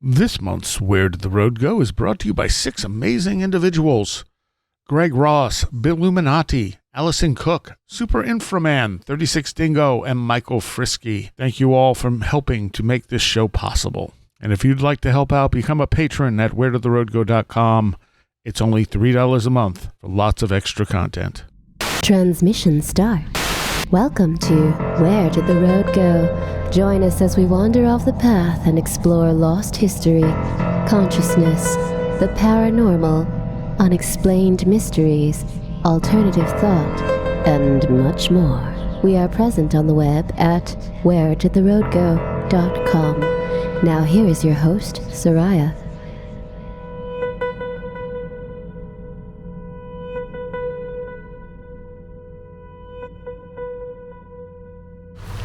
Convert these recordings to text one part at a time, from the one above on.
This month's Where Did the Road Go is brought to you by 6 amazing individuals. Greg Ross, Billuminati, Allison Cook, Super Inframan, 36 Dingo, and Michael Frisky. Thank you all for helping to make this show possible. And if you'd like to help out, become a patron at wheredidtheroadgo.com. It's only $3 a month for lots of extra content. Transmission start. Welcome to Where Did the Road Go? Join us as we wander off the path and explore lost history, consciousness, the paranormal, unexplained mysteries, alternative thought, and much more. We are present on the web at wheredidtheroadgo.com. Now here is your host, Seriah.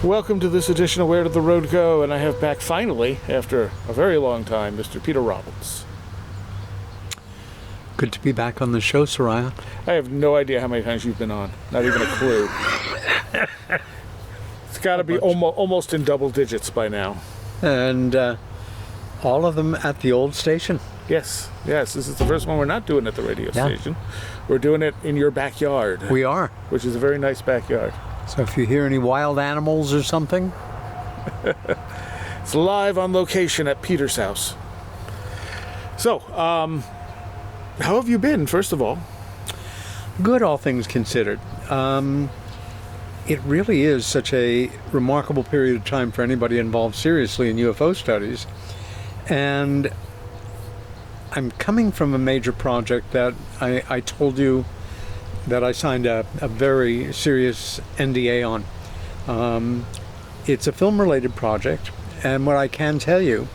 Welcome to this edition of Where Did the Road Go? And I have back finally, after a very long time, Mr. Peter Robbins. Good to be back on the show, Seriah. I have no idea how many times you've been on. Not even a clue. It's got to be almost in double digits by now. And all of them at the old station. Yes. This is the first one we're not doing at the radio station. We're doing it in your backyard. We are. Which is a very nice backyard. So if you hear any wild animals or something... It's live on location at Peter's house. So, how have you been, first of all? Good, all things considered. It really is such a remarkable period of time for anybody involved seriously in UFO studies. And I'm coming from a major project that I told you that I signed a very serious NDA on. It's a film-related project, and what I can tell you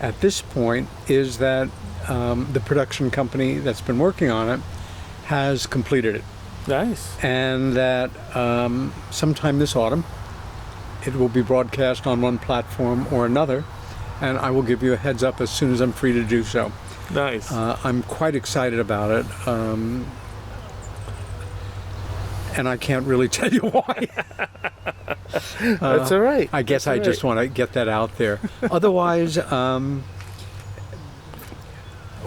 at this point is that the production company that's been working on it has completed it. Nice. And that sometime this autumn, it will be broadcast on one platform or another, and I will give you a heads up as soon as I'm free to do so. Nice. I'm quite excited about it. And I can't really tell you why. That's all right. I guess I just want to get that out there. Otherwise,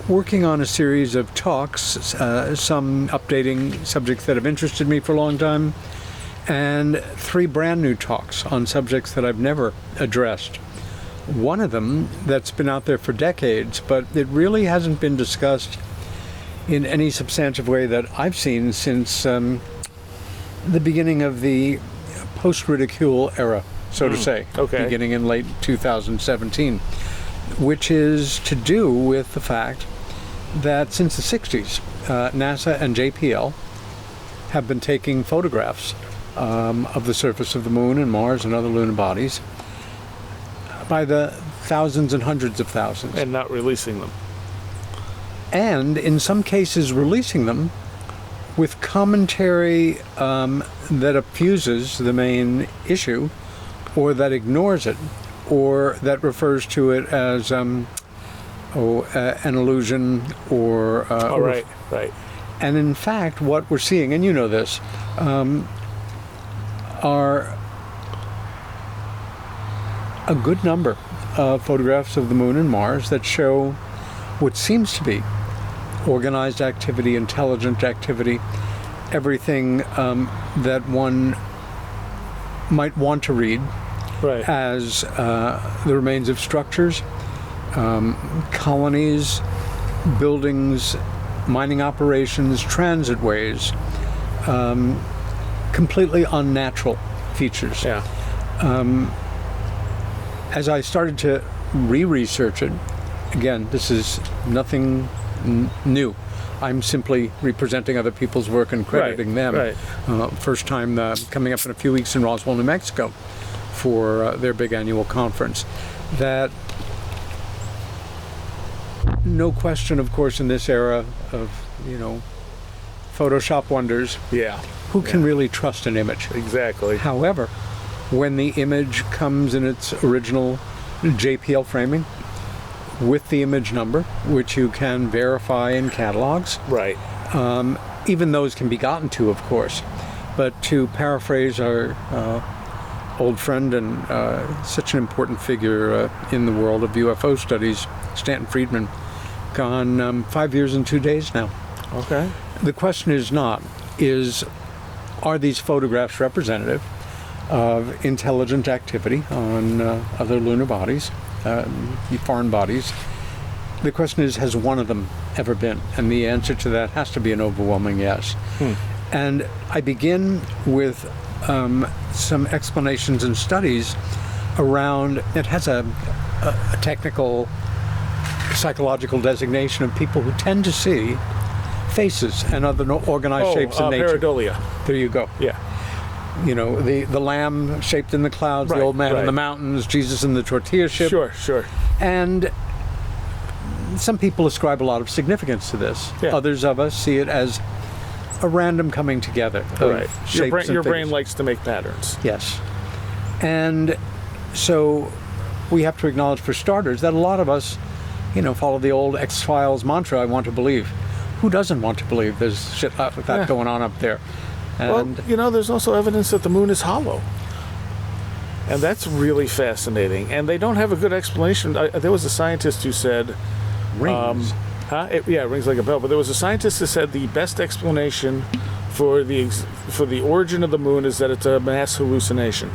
working on a series of talks, some updating subjects that have interested me for a long time, and 3 brand new talks on subjects that I've never addressed. One of them that's been out there for decades, but it really hasn't been discussed in any substantive way that I've seen since the beginning of the post-ridicule era, so to say, beginning in late 2017, which is to do with the fact that since the 60s, NASA and JPL have been taking photographs of the surface of the moon and Mars and other lunar bodies by the thousands and hundreds of thousands. And not releasing them. And in some cases releasing them with commentary that oppuses the main issue, or that ignores it, or that refers to it as an illusion, or... right. And in fact, what we're seeing, and you know this, are a good number of photographs of the moon and Mars that show what seems to be organized activity, intelligent activity, everything that one might want to read as the remains of structures, colonies, buildings, mining operations, transit ways, completely unnatural features. Yeah. As I started to re-research it, again, this is nothing new. I'm simply representing other people's work and crediting them. Right. First time coming up in a few weeks in Roswell, New Mexico for their big annual conference. That, no question, of course, in this era of, Photoshop wonders, who can really trust an image? Exactly. However, when the image comes in its original JPL framing, with the image number, which you can verify in catalogs. Right. Even those can be gotten to, of course. But to paraphrase our old friend and such an important figure in the world of UFO studies, Stanton Friedman, gone 5 years and 2 days now. Okay. The question is not, are these photographs representative of intelligent activity on other lunar bodies, foreign bodies? The question is, has one of them ever been? And the answer to that has to be an overwhelming yes. And I begin with some explanations and studies around, it has a technical psychological designation of people who tend to see faces and other organized shapes in nature. Pareidolia. There you go. Yeah. You know, the lamb shaped in the clouds, Right, the old man right. in the mountains, Jesus in the tortilla ship. Sure. And some people ascribe a lot of significance to this. Yeah. Others of us see it as a random coming together of Right. shapes Your and brain figures. likes to make patterns. Yes. And so we have to acknowledge, for starters, that a lot of us, follow the old X-Files mantra, I want to believe. Who doesn't want to believe there's shit like that going on up there? And Well, there's also evidence that the moon is hollow. And that's really fascinating. And they don't have a good explanation. There was a scientist who said... rings. It rings like a bell. But there was a scientist who said the best explanation for the origin of the moon is that it's a mass hallucination.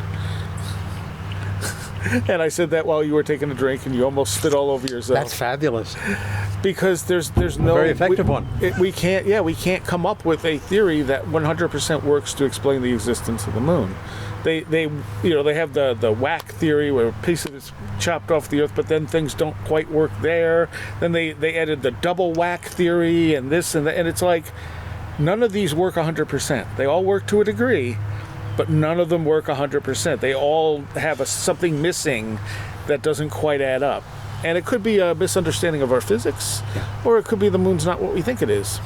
And I said that while you were taking a drink, and you almost spit all over yourself. That's fabulous. Because there's no very effective one. We can't come up with a theory that 100% works to explain the existence of the moon. They have the whack theory where a piece of it's chopped off the earth, but then things don't quite work there. Then they added the double whack theory and this and that, and it's like none of these work 100%. They all work to a degree, but none of them work 100%. They all have something missing that doesn't quite add up. And it could be a misunderstanding of our physics, or it could be the moon's not what we think it is.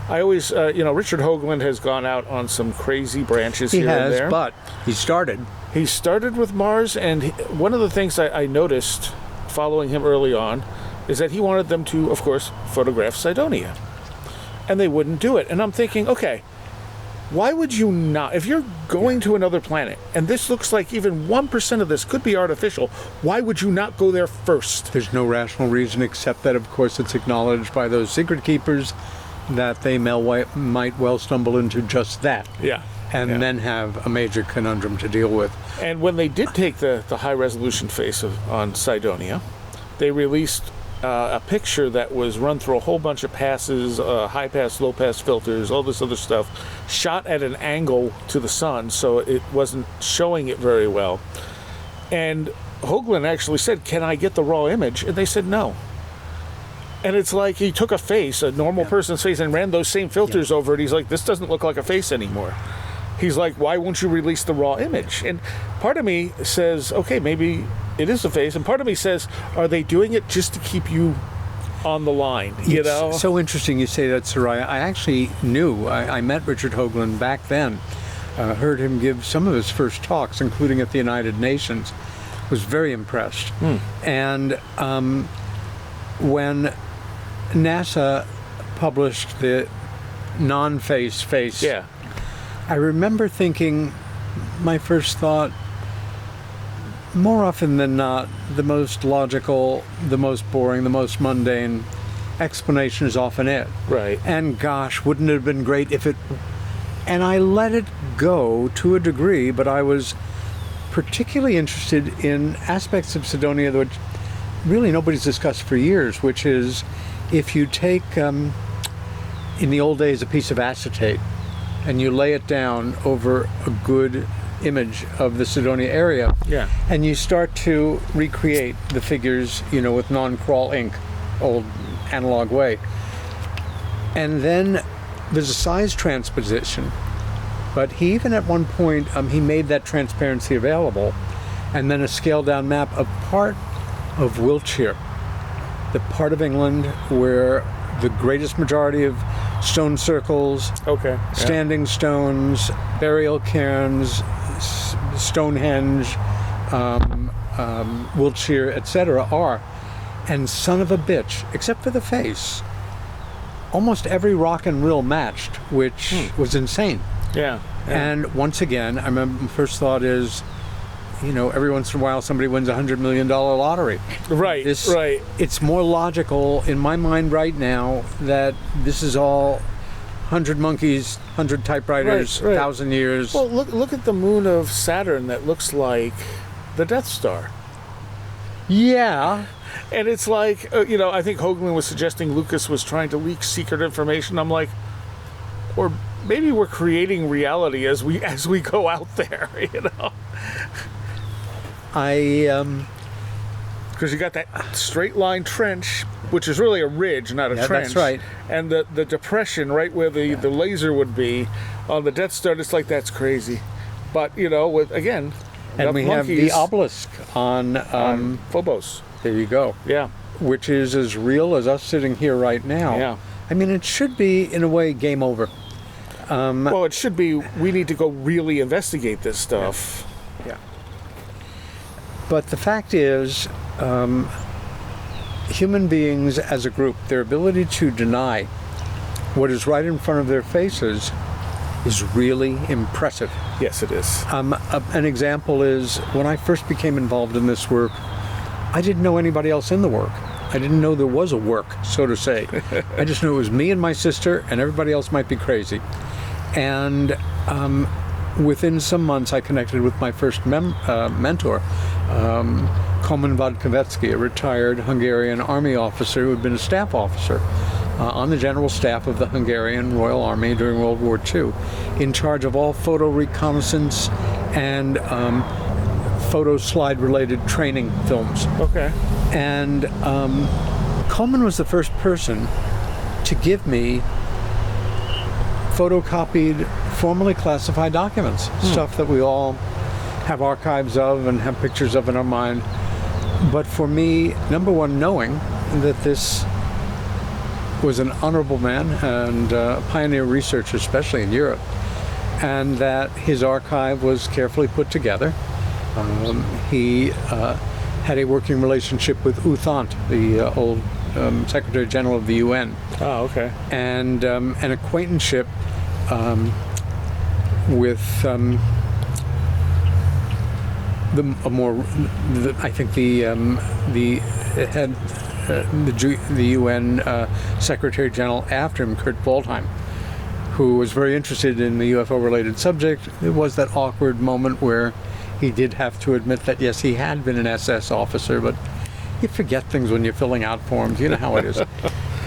I always, Richard Hoagland has gone out on some crazy branches here and there. He has, but he started. He started with Mars, and one of the things I noticed following him early on is that he wanted them to, of course, photograph Cydonia. And they wouldn't do it. And I'm thinking, okay, why would you not? If you're going to another planet, and this looks like even 1% of this could be artificial, why would you not go there first? There's no rational reason except that, of course, it's acknowledged by those secret keepers that they might well stumble into just that. Yeah. And then have a major conundrum to deal with. And when they did take the high-resolution face on Cydonia, they released a picture that was run through a whole bunch of passes, high-pass, low-pass filters, all this other stuff, shot at an angle to the sun, so it wasn't showing it very well. And Hoagland actually said, "Can I get the raw image?" And they said no. And it's like he took a face, a normal person's face, and ran those same filters over it. He's like, this doesn't look like a face anymore. He's like, why won't you release the raw image? And part of me says, okay, maybe it is a face. And part of me says, are they doing it just to keep you on the line? It's so interesting you say that, Seriah. I actually knew, I met Richard Hoagland back then, heard him give some of his first talks, including at the United Nations, was very impressed. And when NASA published the non-face face, I remember thinking, my first thought, more often than not, the most logical, the most boring, the most mundane explanation is often it. Right. And gosh, wouldn't it have been great if it... And I let it go to a degree, but I was particularly interested in aspects of Cydonia which really nobody's discussed for years, which is if you take, in the old days, a piece of acetate and you lay it down over a good image of the Cydonia area, and you start to recreate the figures, with non-crawl ink, old analog way. And then there's a size transposition, but he even at one point, he made that transparency available, and then a scaled-down map of part of Wiltshire, the part of England where the greatest majority of stone circles, standing stones, burial cairns, Stonehenge, Wiltshire, etc. are. And son of a bitch, except for the face, almost every rock and rill matched, which was insane. Yeah. And once again, I remember my first thought is, every once in a while somebody wins $100 million lottery. Right, right. It's more logical in my mind right now that this is all 100 monkeys, 100 typewriters, Right. 1,000 years. Well, look at the moon of Saturn that looks like the Death Star. Yeah. And it's like, I think Hoagland was suggesting Lucas was trying to leak secret information. I'm like, or maybe we're creating reality as we go out there, Because you got that straight line trench, which is really a ridge, not a trench. That's right. And the depression right where the laser would be on the Death Star, it's like, that's crazy. But, with, again, and we have the obelisk on Phobos. There you go. Yeah. Which is as real as us sitting here right now. Yeah. I mean, it should be, in a way, game over. Well, it should be, we need to go really investigate this stuff. Yeah. But the fact is, human beings as a group, their ability to deny what is right in front of their faces is really impressive. Yes, it is. An example is when I first became involved in this work, I didn't know anybody else in the work. I didn't know there was a work, so to say. I just knew it was me and my sister, and everybody else might be crazy. And within some months, I connected with my first mentor, Koman Vodkovetsky, a retired Hungarian army officer who had been a staff officer on the general staff of the Hungarian Royal Army during World War II, in charge of all photo reconnaissance and photo slide related training films. Okay. And Coleman was the first person to give me photocopied, formally classified documents, stuff that we all have archives of and have pictures of in our mind. But for me, number one, knowing that this was an honorable man and pioneer researcher, especially in Europe, and that his archive was carefully put together. He had a working relationship with U Thant, the old Secretary General of the UN. Oh, okay. And an acquaintanceship with the UN Secretary General after him, Kurt Waldheim, who was very interested in the UFO-related subject. It was that awkward moment where he did have to admit that, yes, he had been an SS officer, but you forget things when you're filling out forms. You know how it is.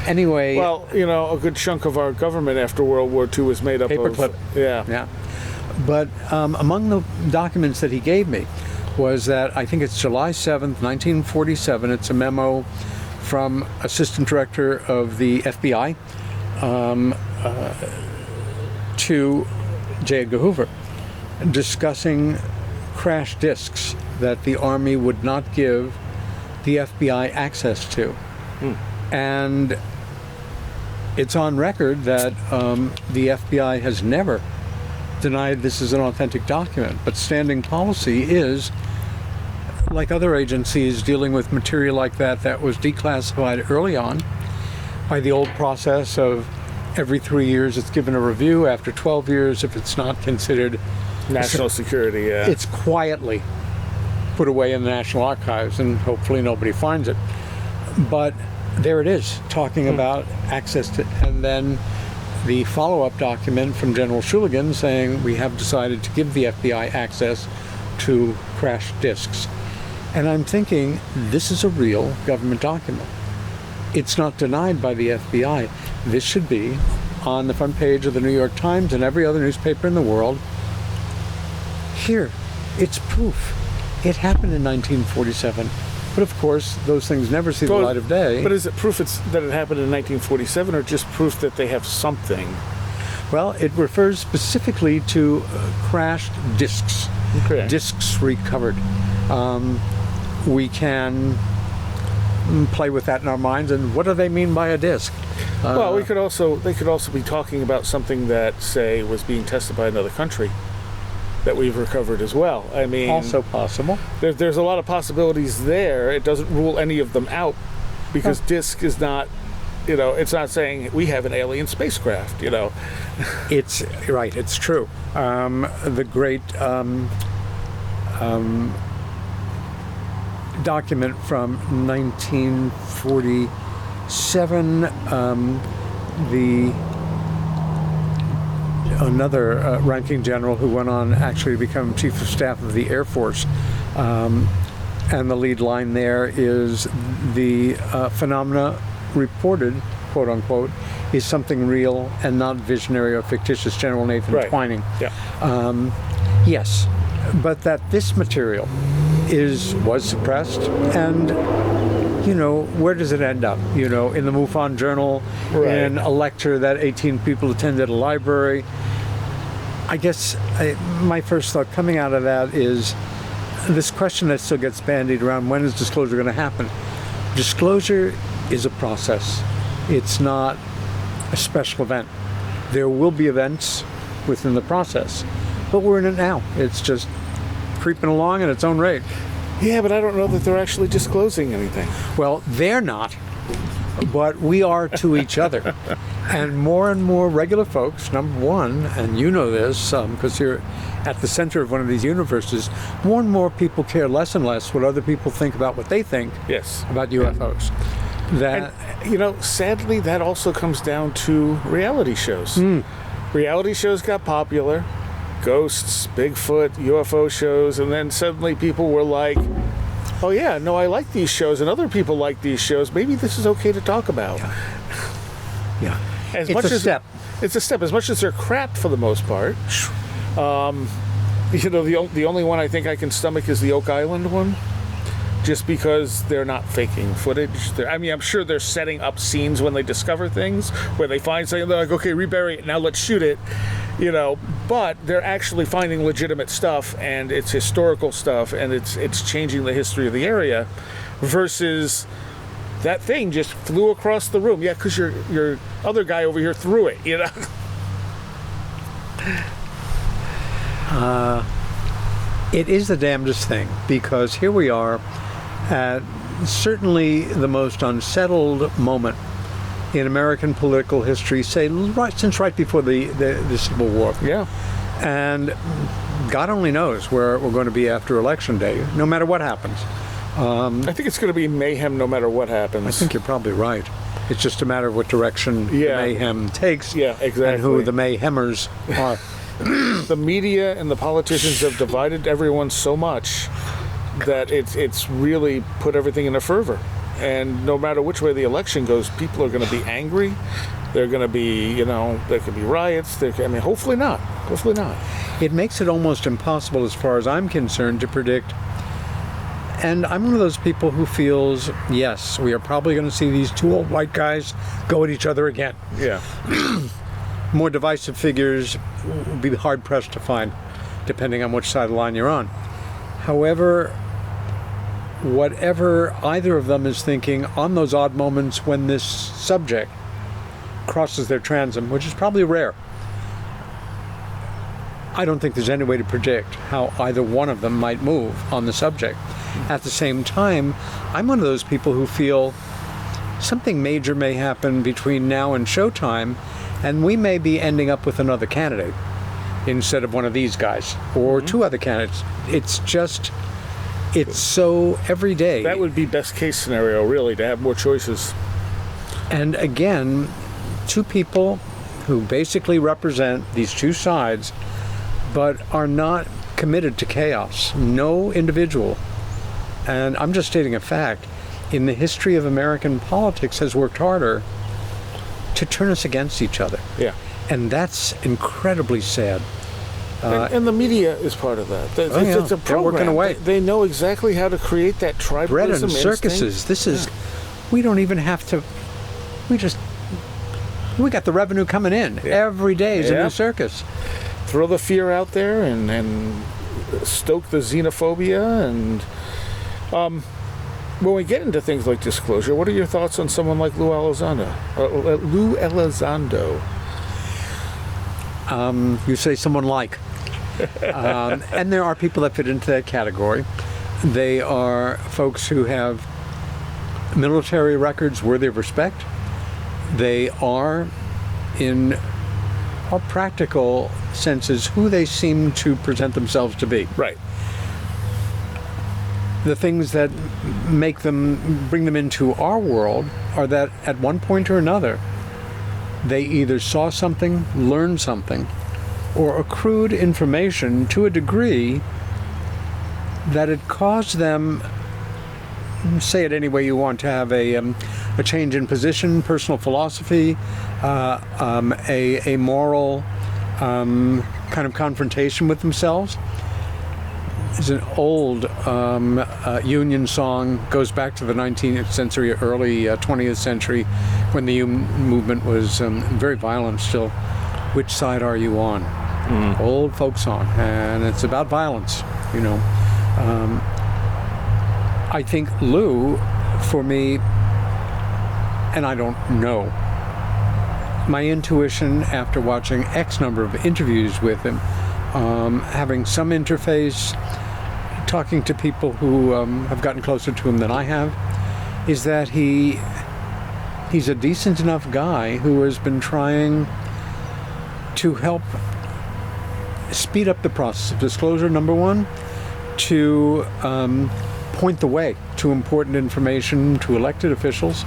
Anyway. Well, a good chunk of our government after World War II was made up paperclip. of... Yeah. Yeah. But among the documents that he gave me was that, I think it's July 7th, 1947. It's a memo from Assistant Director of the FBI to J. Edgar Hoover, discussing crash disks that the Army would not give the FBI access to. And it's on record that the FBI has never denied this is an authentic document, but standing policy is, like other agencies dealing with material like that was declassified early on by the old process of every 3 years it's given a review. After 12 years, if it's not considered National security, yeah. it's quietly put away in the National Archives, and hopefully nobody finds it. But there it is, talking about access to, and then the follow-up document from General Shuligan saying we have decided to give the FBI access to crash disks. And I'm thinking, this is a real government document. It's not denied by the FBI. This should be on the front page of the New York Times and every other newspaper in the world. Here, it's proof. It happened in 1947. But of course, those things never see the light of day. But is it proof that it happened in 1947, or just proof that they have something? Well, it refers specifically to crashed disks. Okay. Disks recovered. We can play with that in our minds, and what do they mean by a disk? Well, they could also be talking about something that, say, was being tested by another country that we've recovered as well. I mean, also possible. There's a lot of possibilities there. It doesn't rule any of them out, because disk is not, it's not saying we have an alien spacecraft. It's right. It's true. The great document from 1947. Another ranking general who went on actually to become Chief of Staff of the Air Force. And the lead line there is the phenomena reported, quote unquote, is something real and not visionary or fictitious. General Nathan Twining. Yeah. Yes, but that this material was suppressed, and where does it end up? In the MUFON Journal, in a lecture that 18 people attended at a library. I guess my first thought coming out of that is this question that still gets bandied around: when is disclosure going to happen? Disclosure is a process. It's not a special event. There will be events within the process, but we're in it now. It's just creeping along at its own rate. Yeah, but I don't know that they're actually disclosing anything. Well, they're not, but we are to each other. And more regular folks, number one, and you know this because you're at the center of one of these universes, more and more people care less and less what other people think about what they think about UFOs. Sadly, that also comes down to reality shows. Reality shows got popular. Ghosts, Bigfoot, UFO shows, and then suddenly people were like, oh yeah, no, I like these shows, and other people like these shows. Maybe this is okay to talk about. Yeah. It's a step. It's a step. As much as they're crap for the most part. The only one I think I can stomach is the Oak Island one. Just because they're not faking footage. I'm sure they're setting up scenes when they discover things, where they find something, they're like, okay, rebury it, now let's shoot it, but they're actually finding legitimate stuff, and it's historical stuff, and it's changing the history of the area, versus that thing just flew across the room. Yeah, because your other guy over here threw it, It is the damnedest thing, because here we are at certainly the most unsettled moment in American political history, since right before the Civil War. Yeah. And God only knows where we're going to be after Election Day, no matter what happens. I think it's going to be mayhem no matter what happens. I think you're probably right. It's just a matter of what direction the mayhem takes. Yeah, exactly. And who the mayhemmers are. The media and the politicians have divided everyone so much that it's really put everything in a fervor. And no matter which way the election goes, people are going to be angry. They're going to be, there could be riots. Hopefully not. Hopefully not. It makes it almost impossible, as far as I'm concerned, to predict. And I'm one of those people who feels, yes, we are probably going to see these two old white guys go at each other again. Yeah. More divisive figures will be hard-pressed to find, depending on which side of the line you're on. However, whatever either of them is thinking on those odd moments when this subject crosses their transom, which is probably rare, I don't think there's any way to predict how either one of them might move on the subject. At the same time, I'm one of those people who feel something major may happen between now and showtime, and we may be ending up with another candidate instead of one of these guys, or two other candidates. It's so every day. That would be best case scenario, really, to have more choices. And again, two people who basically represent these two sides, but are not committed to chaos. No individual, and I'm just stating a fact, in the history of American politics has worked harder to turn us against each other. Yeah. And that's incredibly sad. And the media is part of that. It's a program. They're working away. They know exactly how to create that tribalism. Bread and circuses. This is, we don't even have to, we got the revenue coming in. Every day is a new circus. Throw the fear out there and stoke the xenophobia. And when we get into things like disclosure, what are your thoughts on someone like Lou Elizondo? You say someone like. And there are people that fit into that category. They are folks who have military records worthy of respect. They are, in all practical senses, who they seem to present themselves to be. Right. the things that bring them into our world are that at one point or another, they either saw something, learned something, or accrued information to a degree that it caused them, say it any way you want, to have a change in position, personal philosophy, a moral kind of confrontation with themselves. It's an old Union song, goes back to the 19th century, early 20th century, when the movement was very violent still. Which side are you on? Old folk song, and it's about violence, you know. I think Lou, for me, and I don't know, my intuition after watching X number of interviews with him, having some interface, talking to people who have gotten closer to him than I have, is that he's a decent enough guy who has been trying to help speed up the process of disclosure, number one, to point the way to important information to elected officials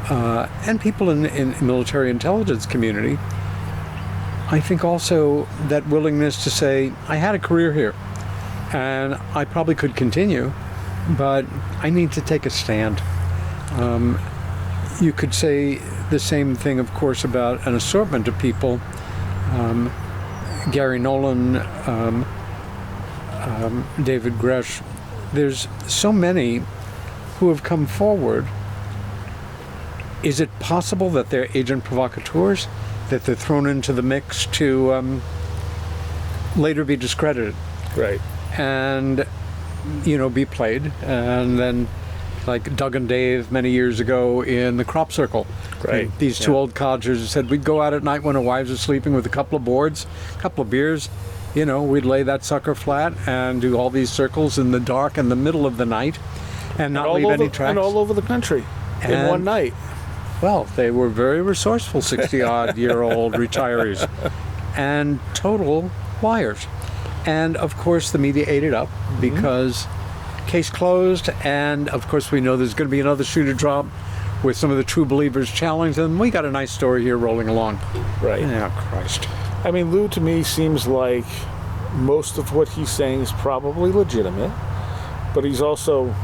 and people in military intelligence community. I think also that willingness to say, I had a career here and I probably could continue, but I need to take a stand. You could say the same thing, of course, about an assortment of people. Gary Nolan, David Gresh. There's so many who have come forward. Is it possible that they're agent provocateurs, that they're thrown into the mix to later be discredited? Right. And, you know, be played. And then, like Doug and Dave many years ago in the crop circle. Right. And these two old codgers said we'd go out at night when our wives are sleeping with a couple of boards, a couple of beers. You know, we'd lay that sucker flat and do all these circles in the dark in the middle of the night and not leave any tracks. And all over the country in one night. Well, they were very resourceful 60-odd-year-old retirees and total liars. And, of course, the media ate it up because case closed, and, of course, we know there's going to be another shoe to drop with some of the true believers challenged, and we got a nice story here rolling along. Right. Yeah, Christ. I mean, Lou, to me, seems like most of what he's saying is probably legitimate, but he's also,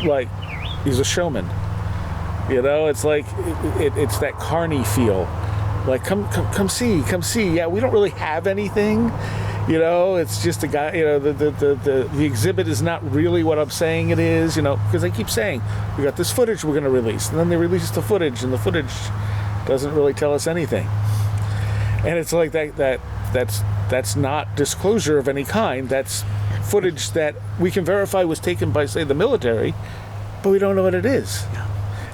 like, he's a showman. You know, it's like, it's that Carney feel. Like, come see. Yeah, we don't really have anything. You know, it's just a guy, you know, the exhibit is not really what I'm saying it is, you know, because they keep saying, we got this footage we're going to release. And then they release the footage, and the footage doesn't really tell us anything. And it's like that's not disclosure of any kind. That's footage that we can verify was taken by, say, the military, but we don't know what it is.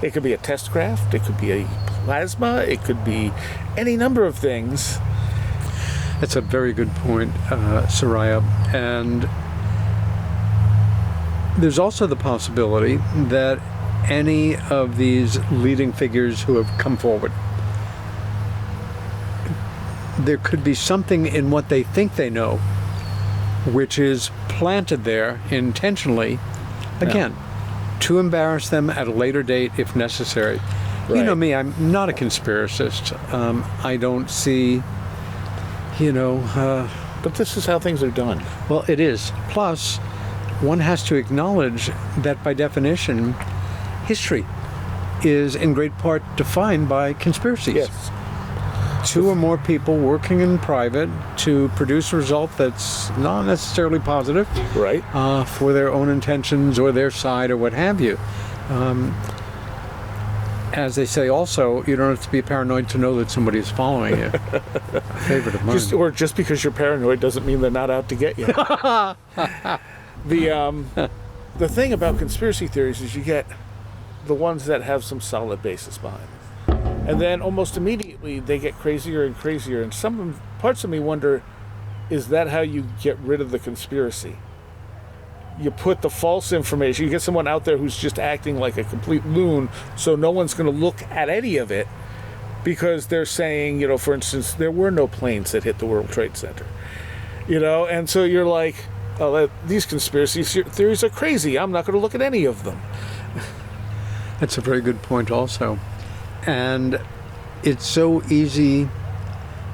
It could be a test craft, it could be a plasma, it could be any number of things. That's a very good point, Seriah. And there's also the possibility that any of these leading figures who have come forward, there could be something in what they think they know, which is planted there intentionally, again, to embarrass them at a later date if necessary. Right. You know me, I'm not a conspiracist. I don't see... You know, but this is how things are done. Well, it is. Plus, one has to acknowledge that by definition, history is in great part defined by conspiracies. Yes. Two or more people working in private to produce a result that's not necessarily positive, right? For their own intentions or their side or what have you. As they say also, you don't have to be paranoid to know that somebody is following you. A favorite of mine. Just because you're paranoid doesn't mean they're not out to get you. The thing about conspiracy theories is you get the ones that have some solid basis behind them. And then almost immediately they get crazier and crazier. And some parts of me wonder, is that how you get rid of the conspiracy? You put the false information, you get someone out there who's just acting like a complete loon, so no one's going to look at any of it because they're saying, you know, for instance, there were no planes that hit the World Trade Center. You know, and so you're like, these conspiracy theories are crazy. I'm not going to look at any of them. That's a very good point also. And it's so easy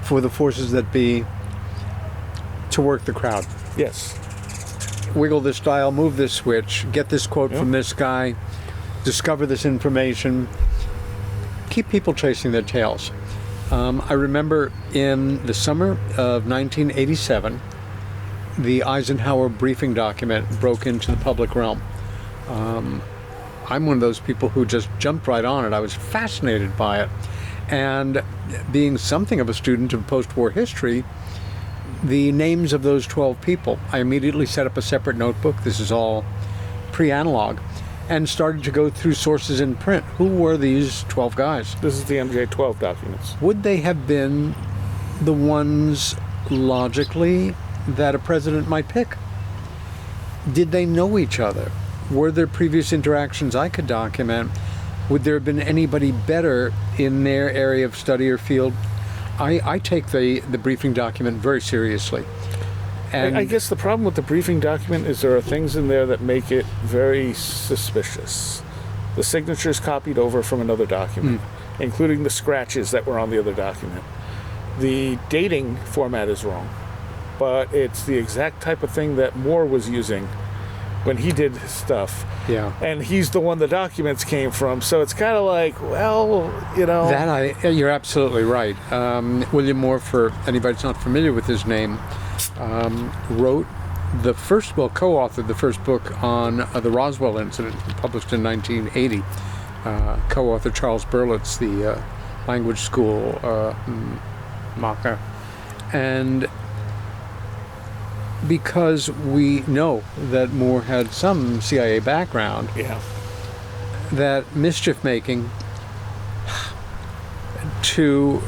for the forces that be to work the crowd. Yes. Wiggle this dial, move this switch, get this quote from this guy, discover this information, keep people chasing their tails. I remember in the summer of 1987, the Eisenhower briefing document broke into the public realm. I'm one of those people who just jumped right on it. I was fascinated by it. And being something of a student of post-war history, the names of those 12 people, I immediately set up a separate notebook. This is all pre-analog. And started to go through sources in print. Who were these 12 guys? This is the MJ-12 documents. Would they have been the ones, logically, that a president might pick? Did they know each other? Were there previous interactions I could document? Would there have been anybody better in their area of study or field? I take the briefing document very seriously. And I guess the problem with the briefing document is there are things in there that make it very suspicious. The signatures copied over from another document, including the scratches that were on the other document. The dating format is wrong, but it's the exact type of thing that Moore was using when he did his stuff. Yeah. And he's the one the documents came from, so it's kind of like, well, You're absolutely right. William Moore, for anybody that's not familiar with his name, wrote co-authored the first book on the Roswell incident, published in 1980. Co-author Charles Berlitz, the language school macher. And because we know that Moore had some CIA background, that mischief making to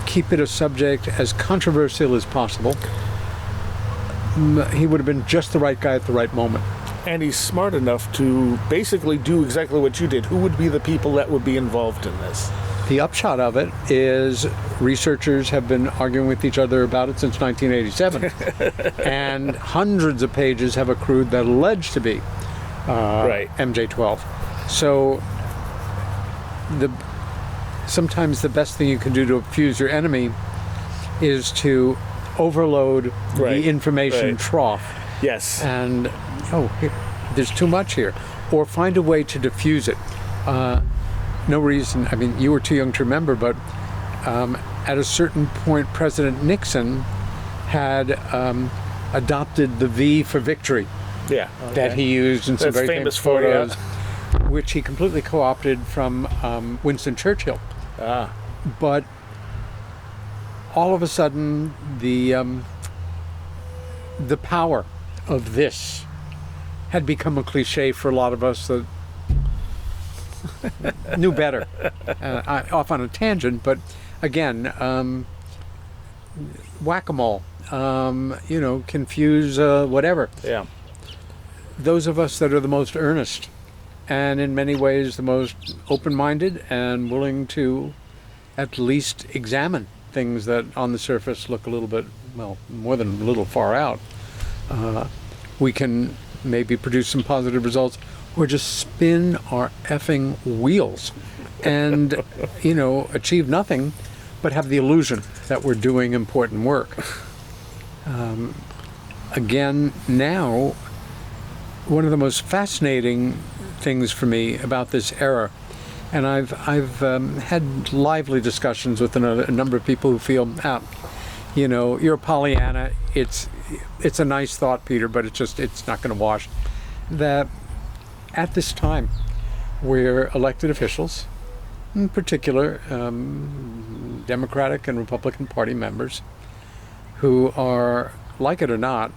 keep it a subject as controversial as possible, he would have been just the right guy at the right moment. And he's smart enough to basically do exactly what you did. Who would be the people that would be involved in this? The upshot of it is researchers have been arguing with each other about it since 1987. And hundreds of pages have accrued that allege to be MJ-12. So sometimes the best thing you can do to accuse your enemy is to overload the information trough. Yes. And, there's too much here. Or find a way to diffuse it. No reason, you were too young to remember, but at a certain point, President Nixon had adopted the V for victory that he used in some very famous photos, which he completely co-opted from Winston Churchill. But all of a sudden, the power of this had become a cliche for a lot of us that knew better. Off on a tangent, but again, whack-a-mole, confuse whatever. Yeah. Those of us that are the most earnest and in many ways the most open-minded and willing to at least examine things that on the surface look a little bit, more than a little far out, we can maybe produce some positive results or just spin our effing wheels and, achieve nothing but have the illusion that we're doing important work. Again, now, one of the most fascinating things for me about this era, and I've had lively discussions with a number of people who feel, you're a Pollyanna, it's a nice thought, Peter, but it's not going to wash. That at this time, where elected officials, in particular Democratic and Republican Party members, who are, like it or not,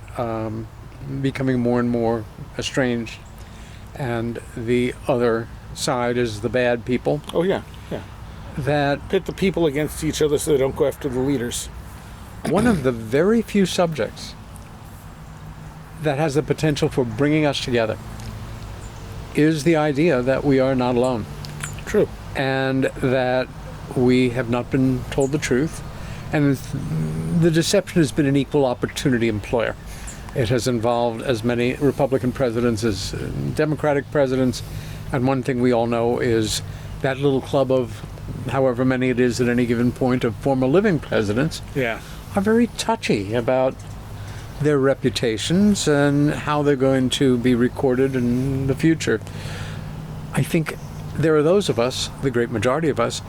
becoming more and more estranged, and the other side is the bad people. Oh, yeah. That pit the people against each other so they don't go after the leaders. One of the very few subjects that has the potential for bringing us together is the idea that we are not alone. True. And that we have not been told the truth. And the deception has been an equal opportunity employer. It has involved as many Republican presidents as Democratic presidents. And one thing we all know is that little club of however many it is at any given point of former living presidents are very touchy about their reputations and how they're going to be recorded in the future. I think there are those of us, the great majority of us,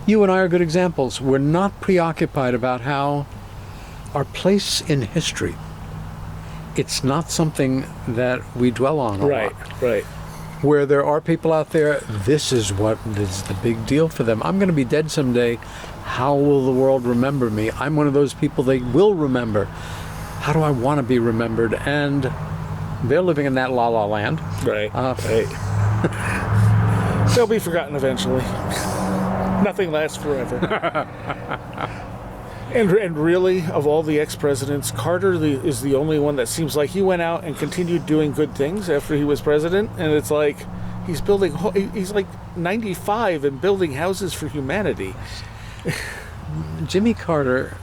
you and I are good examples. We're not preoccupied about how our place in history, it's not something that we dwell on a lot. Right. Where there are people out there, this is what is the big deal for them. I'm going to be dead someday. How will the world remember me? I'm one of those people they will remember. How do I want to be remembered? And they're living in that la-la land. Right. They'll be forgotten eventually. Nothing lasts forever. And really, of all the ex-presidents, Carter is the only one that seems like he went out and continued doing good things after he was president. And it's like he's like 95 and building houses for humanity. Jimmy Carter,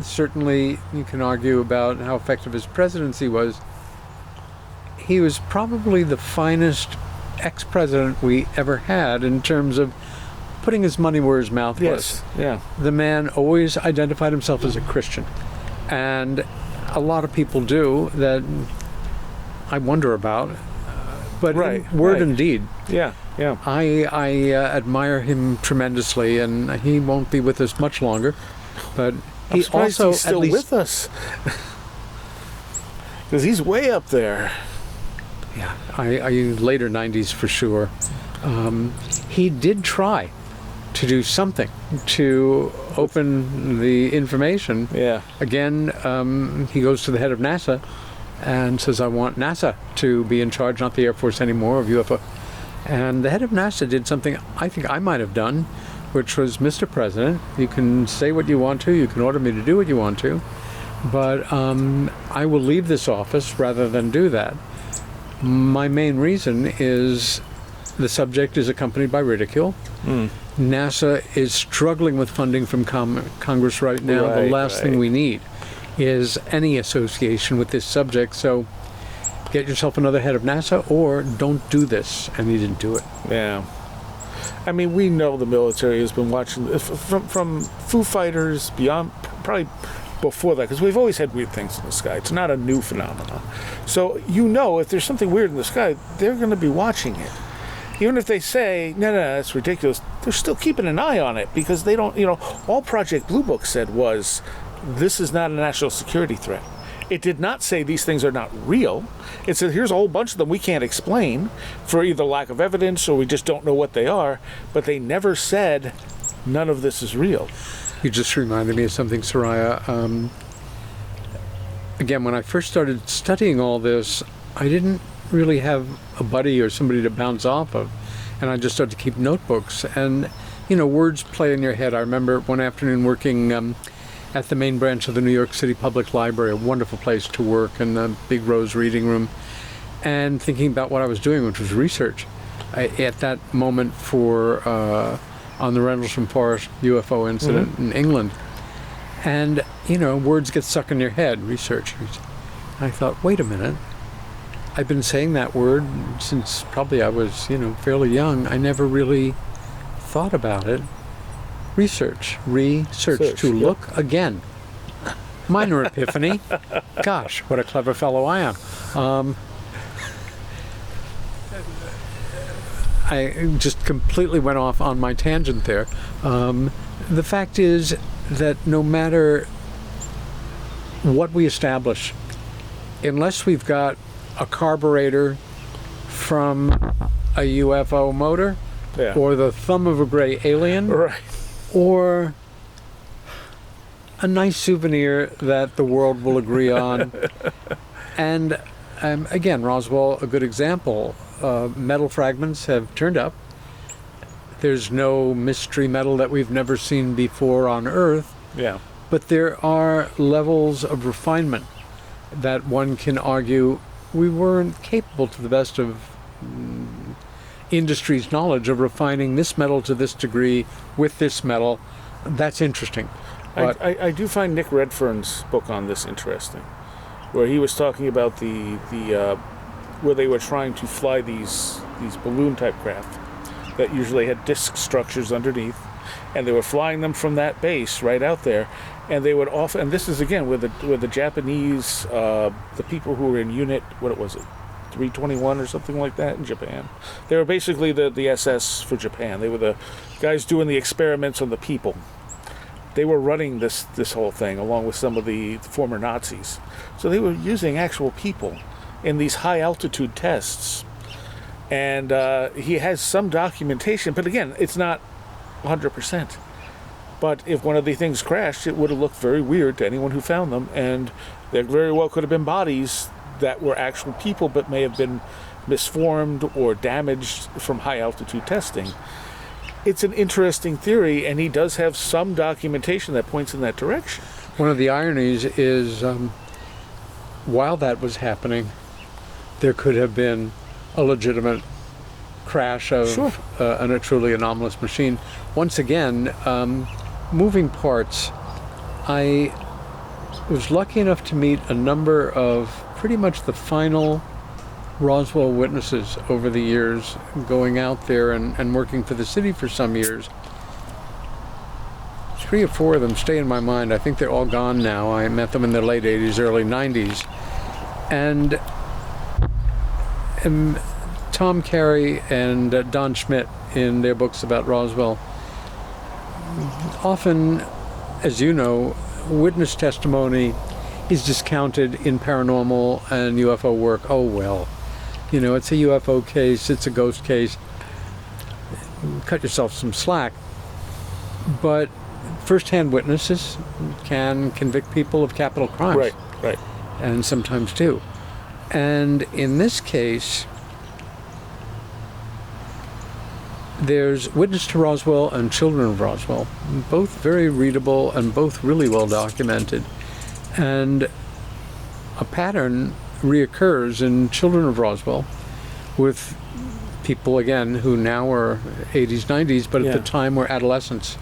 certainly you can argue about how effective his presidency was. He was probably the finest ex-president we ever had in terms of putting his money where his mouth was. Yeah. The man always identified himself as a Christian. And a lot of people do that I wonder about. But in word and deed. Yeah. I admire him tremendously, and he won't be with us much longer. But he's still with us. Because he's way up there. Yeah, I later 90s for sure. He did try to do something to open the information. Yeah. Again, he goes to the head of NASA and says, I want NASA to be in charge, not the Air Force anymore, of UFO. And the head of NASA did something I think I might have done, which was, Mr. President, you can say what you want to, you can order me to do what you want to, but I will leave this office rather than do that. My main reason is the subject is accompanied by ridicule. NASA is struggling with funding from Congress right now. The last thing we need is any association with this subject. So get yourself another head of NASA or don't do this. And he didn't do it. Yeah. I mean, we know the military has been watching from Foo Fighters beyond, probably before that, because we've always had weird things in the sky. It's not a new phenomenon. So if there's something weird in the sky, they're going to be watching it. Even if they say, no, that's ridiculous, they're still keeping an eye on it because they don't, all Project Blue Book said was, this is not a national security threat. It did not say these things are not real. It said, here's a whole bunch of them we can't explain for either lack of evidence or we just don't know what they are. But they never said, none of this is real. You just reminded me of something, Seriah. Again, when I first started studying all this, I didn't really have a buddy or somebody to bounce off of, and I just started to keep notebooks, and words play in your head. I remember one afternoon working at the main branch of the New York City Public Library, a wonderful place to work in the Big Rose reading room, and thinking about what I was doing, which was research at that moment for on the Rendlesham Forest UFO incident in England. And words get stuck in your head. Research. I thought, wait a minute, I've been saying that word since probably I was, fairly young. I never really thought about it. Research to look again. Minor epiphany. Gosh, what a clever fellow I am. I just completely went off on my tangent there. The fact is that no matter what we establish, unless we've got a carburetor from a UFO motor, or the thumb of a gray alien, or a nice souvenir that the world will agree on. And again, Roswell, a good example. Metal fragments have turned up. There's no mystery metal that we've never seen before on Earth. Yeah. But there are levels of refinement that one can argue we weren't capable, to the best of industry's knowledge, of refining this metal to this degree with this metal. That's interesting. But I do find Nick Redfern's book on this interesting. where he was talking about the where they were trying to fly these balloon type craft that usually had disc structures underneath, and they were flying them from that base right out there, and they would often, and this is again with the Japanese, the people who were in unit, what was it, 321 or something like that in Japan. They were basically the SS for Japan. They were the guys doing the experiments on the people. They were running this whole thing along with some of the former Nazis. So they were using actual people in these high altitude tests. And he has some documentation, but again, it's not 100%. But if one of the things crashed, it would have looked very weird to anyone who found them, and there very well could have been bodies that were actual people but may have been misformed or damaged from high altitude testing. It's an interesting theory, and he does have some documentation that points in that direction. One of the ironies is while that was happening, there could have been a legitimate crash of a truly anomalous machine. Once again, moving parts. I was lucky enough to meet a number of pretty much the final Roswell witnesses over the years, going out there and working for the city for some years. 3 or 4 of them stay in my mind. I think they're all gone now. I met them in the late 80s, early 90s. And Tom Carey and Don Schmidt, in their books about Roswell, often, as you know, witness testimony is discounted in paranormal and UFO work. Oh, well, you know, it's a UFO case, it's a ghost case. Cut yourself some slack. But first-hand witnesses can convict people of capital crimes. Right. And sometimes do. And in this case, there's Witness to Roswell and Children of Roswell, both very readable and both really well documented. And a pattern reoccurs in Children of Roswell with people, again, who now are 80s, 90s, but at the time were adolescents,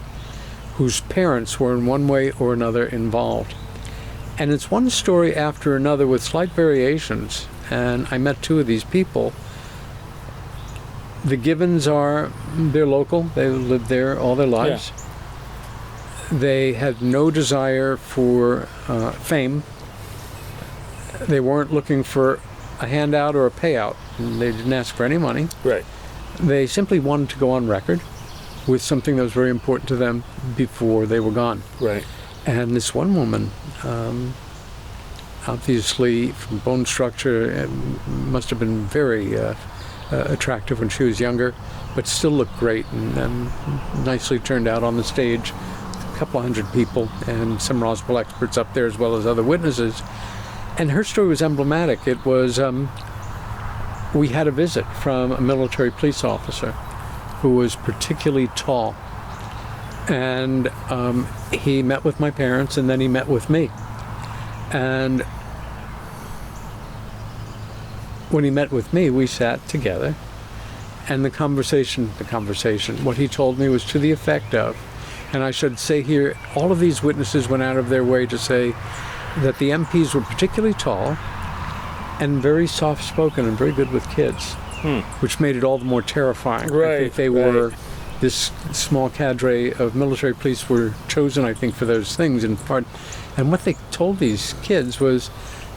whose parents were in one way or another involved. And it's one story after another with slight variations, and I met 2 of these people. The Gibbons they're local, they lived there all their lives. Yeah. They had no desire for fame. They weren't looking for a handout or a payout. They didn't ask for any money. Right. They simply wanted to go on record with something that was very important to them before they were gone. Right. And this one woman, obviously from bone structure, must have been very attractive when she was younger, but still looked great and nicely turned out on the stage. A couple of hundred people and some Roswell experts up there as well as other witnesses. And her story was emblematic. It was, we had a visit from a military police officer who was particularly tall. And he met with my parents, and then he met with me. And when he met with me, we sat together, and the conversation, what he told me was to the effect of, and I should say here, all of these witnesses went out of their way to say that the MPs were particularly tall and very soft-spoken and very good with kids, which made it all the more terrifying. Right, I think they were, this small cadre of military police were chosen, I think, for those things in part. And what they told these kids was,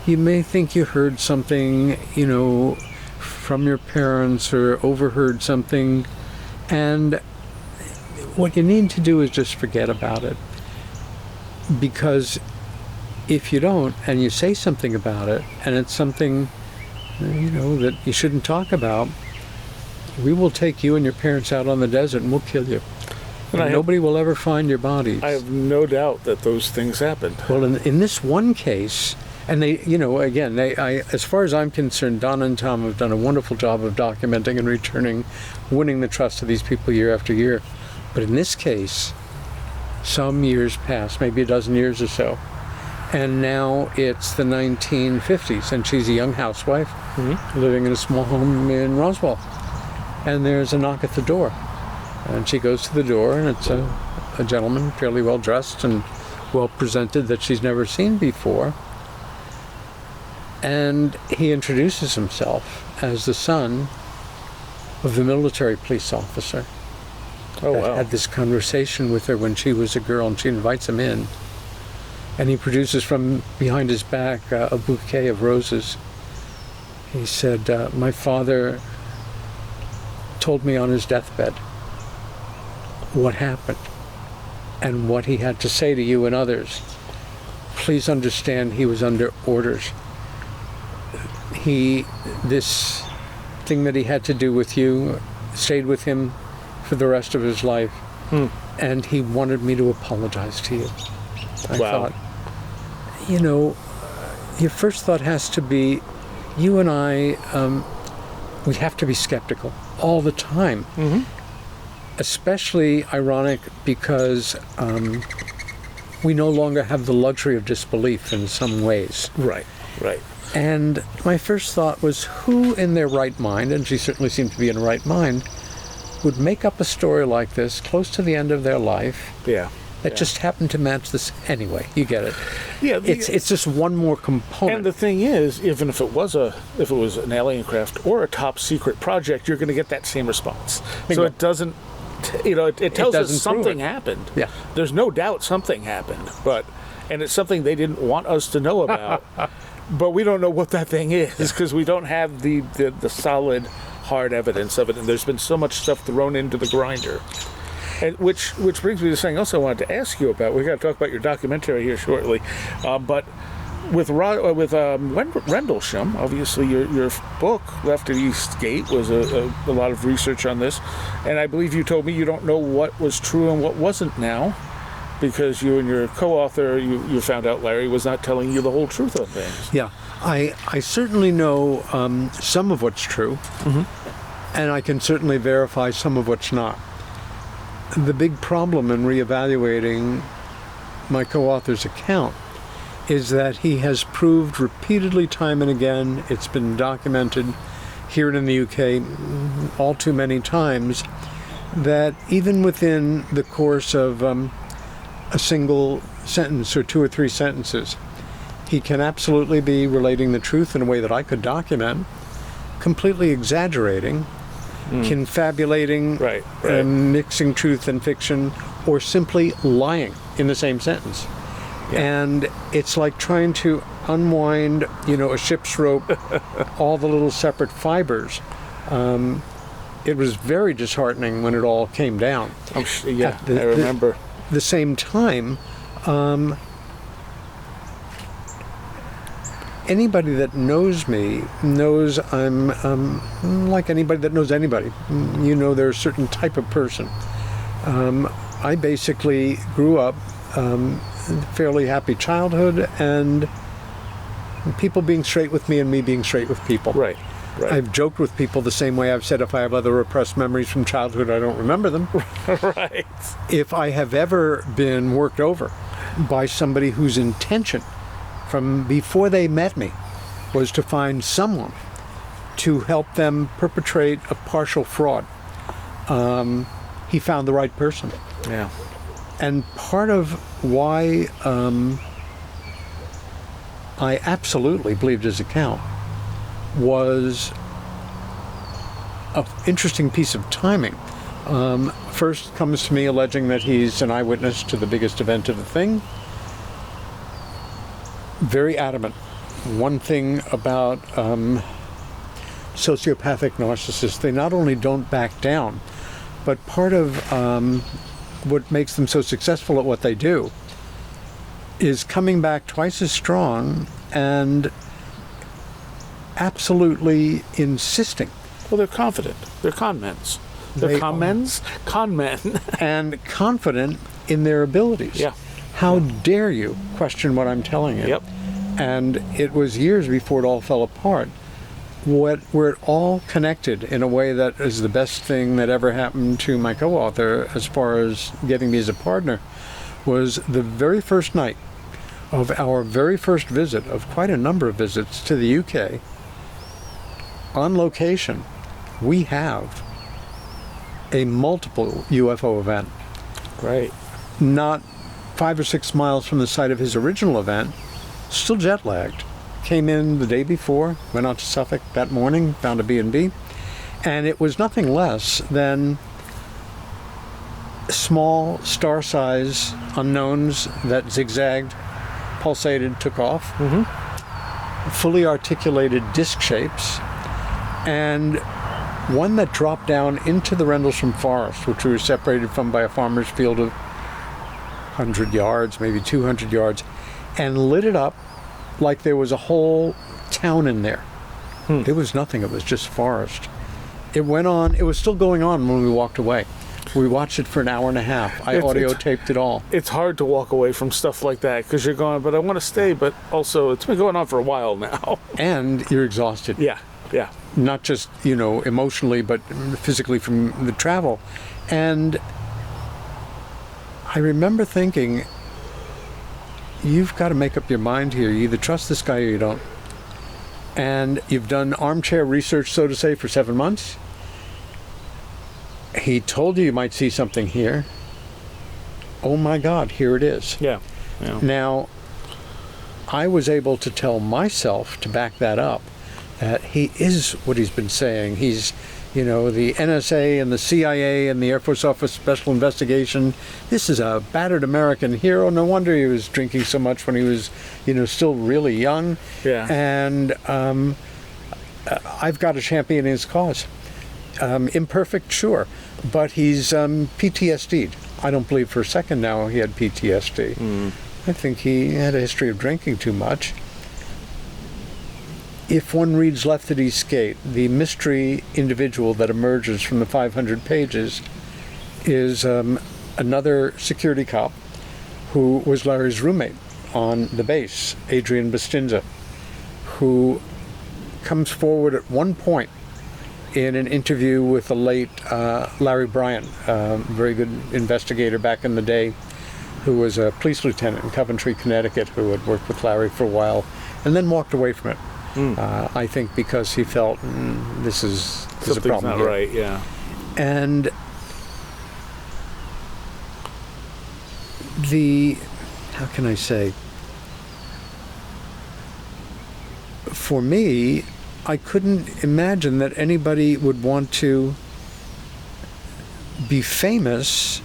you may think you heard something, you know, from your parents or overheard something, and what you need to do is just forget about it. Because if you don't, and you say something about it, and it's something, you know, that you shouldn't talk about, we will take you and your parents out on the desert and we'll kill you. And nobody will ever find your bodies. I have no doubt that those things happened. Well, in this one case, and they, you know, again, as far as I'm concerned, Don and Tom have done a wonderful job of documenting and returning, winning the trust of these people year after year. But in this case, some years passed, maybe a dozen years or so, and now it's the 1950s, and she's a young housewife living in a small home in Roswell. And there's a knock at the door, and she goes to the door, and it's a gentleman, fairly well dressed and well presented, that she's never seen before. And he introduces himself as the son of the military police officer. Oh, that wow. had this conversation with her when she was a girl, and she invites him in. And he produces from behind his back a bouquet of roses. He said, my father told me on his deathbed what happened and what he had to say to you and others. Please understand he was under orders. This thing that he had to do with you stayed with him for the rest of his life. And he wanted me to apologize to you. I thought, your first thought has to be, you and I, we have to be skeptical all the time. Especially ironic because we no longer have the luxury of disbelief in some ways. Right. And my first thought was, who in their right mind, and she certainly seemed to be in her right mind, would make up a story like this close to the end of their life? Yeah. That just happened to match this anyway. You get it. Yeah, it's just one more component. And the thing is, even if it was an alien craft or a top secret project, you're going to get that same response. So it doesn't, it tells us something happened. Yeah. There's no doubt something happened, and it's something they didn't want us to know about. But we don't know what that thing is because we don't have the solid, hard evidence of it, and there's been so much stuff thrown into the grinder. And which brings me to something else I wanted to ask you about. We're going to talk about your documentary here shortly, but with Rendlesham, obviously your book Left at East Gate was a lot of research on this, and I believe you told me you don't know what was true and what wasn't now, because you and your co-author you found out Larry was not telling you the whole truth of things. Yeah, I certainly know some of what's true, and I can certainly verify some of what's not. The big problem in reevaluating my co-author's account is that he has proved repeatedly, time and again, it's been documented here and in the UK all too many times, that even within the course of a single sentence or two or three sentences, he can absolutely be relating the truth in a way that I could document, completely exaggerating, confabulating, mixing truth and fiction, or simply lying in the same sentence. Yeah. And it's like trying to unwind, a ship's rope, all the little separate fibers. It was very disheartening when it all came down. I remember. The same time, anybody that knows me knows I'm like anybody that knows anybody. They're a certain type of person. I basically grew up fairly happy childhood, and people being straight with me and me being straight with people. Right. I've joked with people the same way I've said if I have other repressed memories from childhood, I don't remember them. Right. If I have ever been worked over by somebody whose intention from before they met me was to find someone to help them perpetrate a partial fraud, he found the right person. Yeah. And part of why I absolutely believed his account was an interesting piece of timing. First comes to me alleging that he's an eyewitness to the biggest event of the thing. Very adamant. One thing about sociopathic narcissists, they not only don't back down, but part of what makes them so successful at what they do is coming back twice as strong and absolutely insisting. Well, they're confident. They're conmens. They're con men. And confident in their abilities. Yeah. How dare you question what I'm telling you? Yep. And it was years before it all fell apart. Where it all connected in a way that is the best thing that ever happened to my co-author as far as getting me as a partner was the very first night of our very first visit, of quite a number of visits to the UK. On location, we have a multiple UFO event. Great. Not 5 or 6 miles from the site of his original event, still jet lagged. came in the day before, went out to Suffolk that morning, found a B&B, and it was nothing less than small star-size unknowns that zigzagged, pulsated, took off, fully articulated disc shapes, and one that dropped down into the Rendlesham Forest, which we were separated from by a farmer's field of 100 yards, maybe 200 yards, and lit it up like there was a whole town in there. It was nothing, it was just forest. It went on, it was still going on when we walked away. We watched it for an hour and a half. I audio taped it all. It's hard to walk away from stuff like that because you're going, but I want to stay, but also it's been going on for a while now. And you're exhausted. Yeah. Not just, emotionally, but physically from the travel. And I remember thinking, you've got to make up your mind here. You either trust this guy or you don't. And you've done armchair research, so to say, for 7 months. He told you might see something here. Oh my God, here it is. Yeah. Now, I was able to tell myself, to back that up, that he is what he's been saying. He's, the NSA and the CIA and the Air Force Office Special Investigation. This is a battered American hero. No wonder he was drinking so much when he was, still really young. Yeah. And I've got to champion his cause. Imperfect, sure, but he's PTSD'd. I don't believe for a second now he had PTSD. I think he had a history of drinking too much. If one reads Left at Eastgate, the mystery individual that emerges from the 500 pages is another security cop who was Larry's roommate on the base, Adrian Bustinza, who comes forward at one point in an interview with the late Larry Bryant, very good investigator back in the day, who was a police lieutenant in Coventry, Connecticut, who had worked with Larry for a while, and then walked away from it. I think because he felt this is a problem. Not here. right, yeah. And how can I say? For me, I couldn't imagine that anybody would want to be famous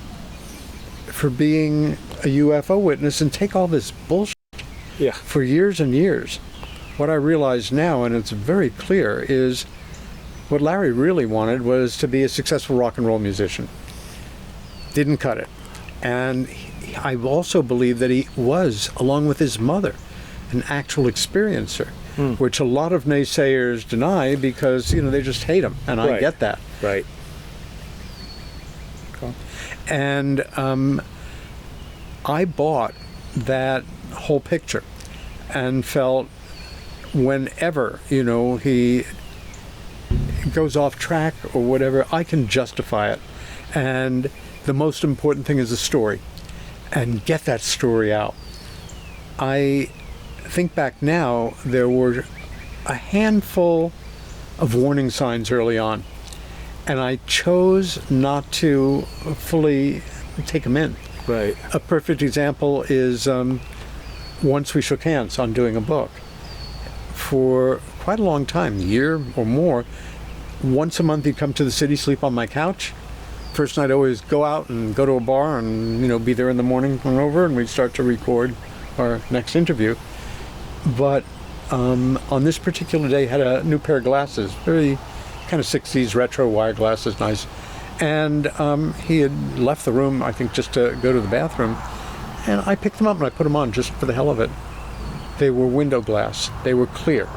for being a UFO witness and take all this bullshit for years and years. What I realize now, and it's very clear, is what Larry really wanted was to be a successful rock and roll musician. Didn't cut it. And I also believe that he was, along with his mother, an actual experiencer, which a lot of naysayers deny because, they just hate him, and I get that. Right. Okay. And I bought that whole picture and felt whenever, he goes off track or whatever, I can justify it. And the most important thing is the story, and get that story out. I think back now, there were a handful of warning signs early on, and I chose not to fully take them in. Right. A perfect example is once we shook hands on doing a book. For quite a long time, a year or more, once a month he'd come to the city, sleep on my couch. First night I always go out and go to a bar and, be there in the morning, come over, and we'd start to record our next interview. But on this particular day, had a new pair of glasses, very kind of 60s retro wire glasses, nice. And he had left the room, I think, just to go to the bathroom. And I picked them up and I put them on just for the hell of it. They were window glass. They were clear.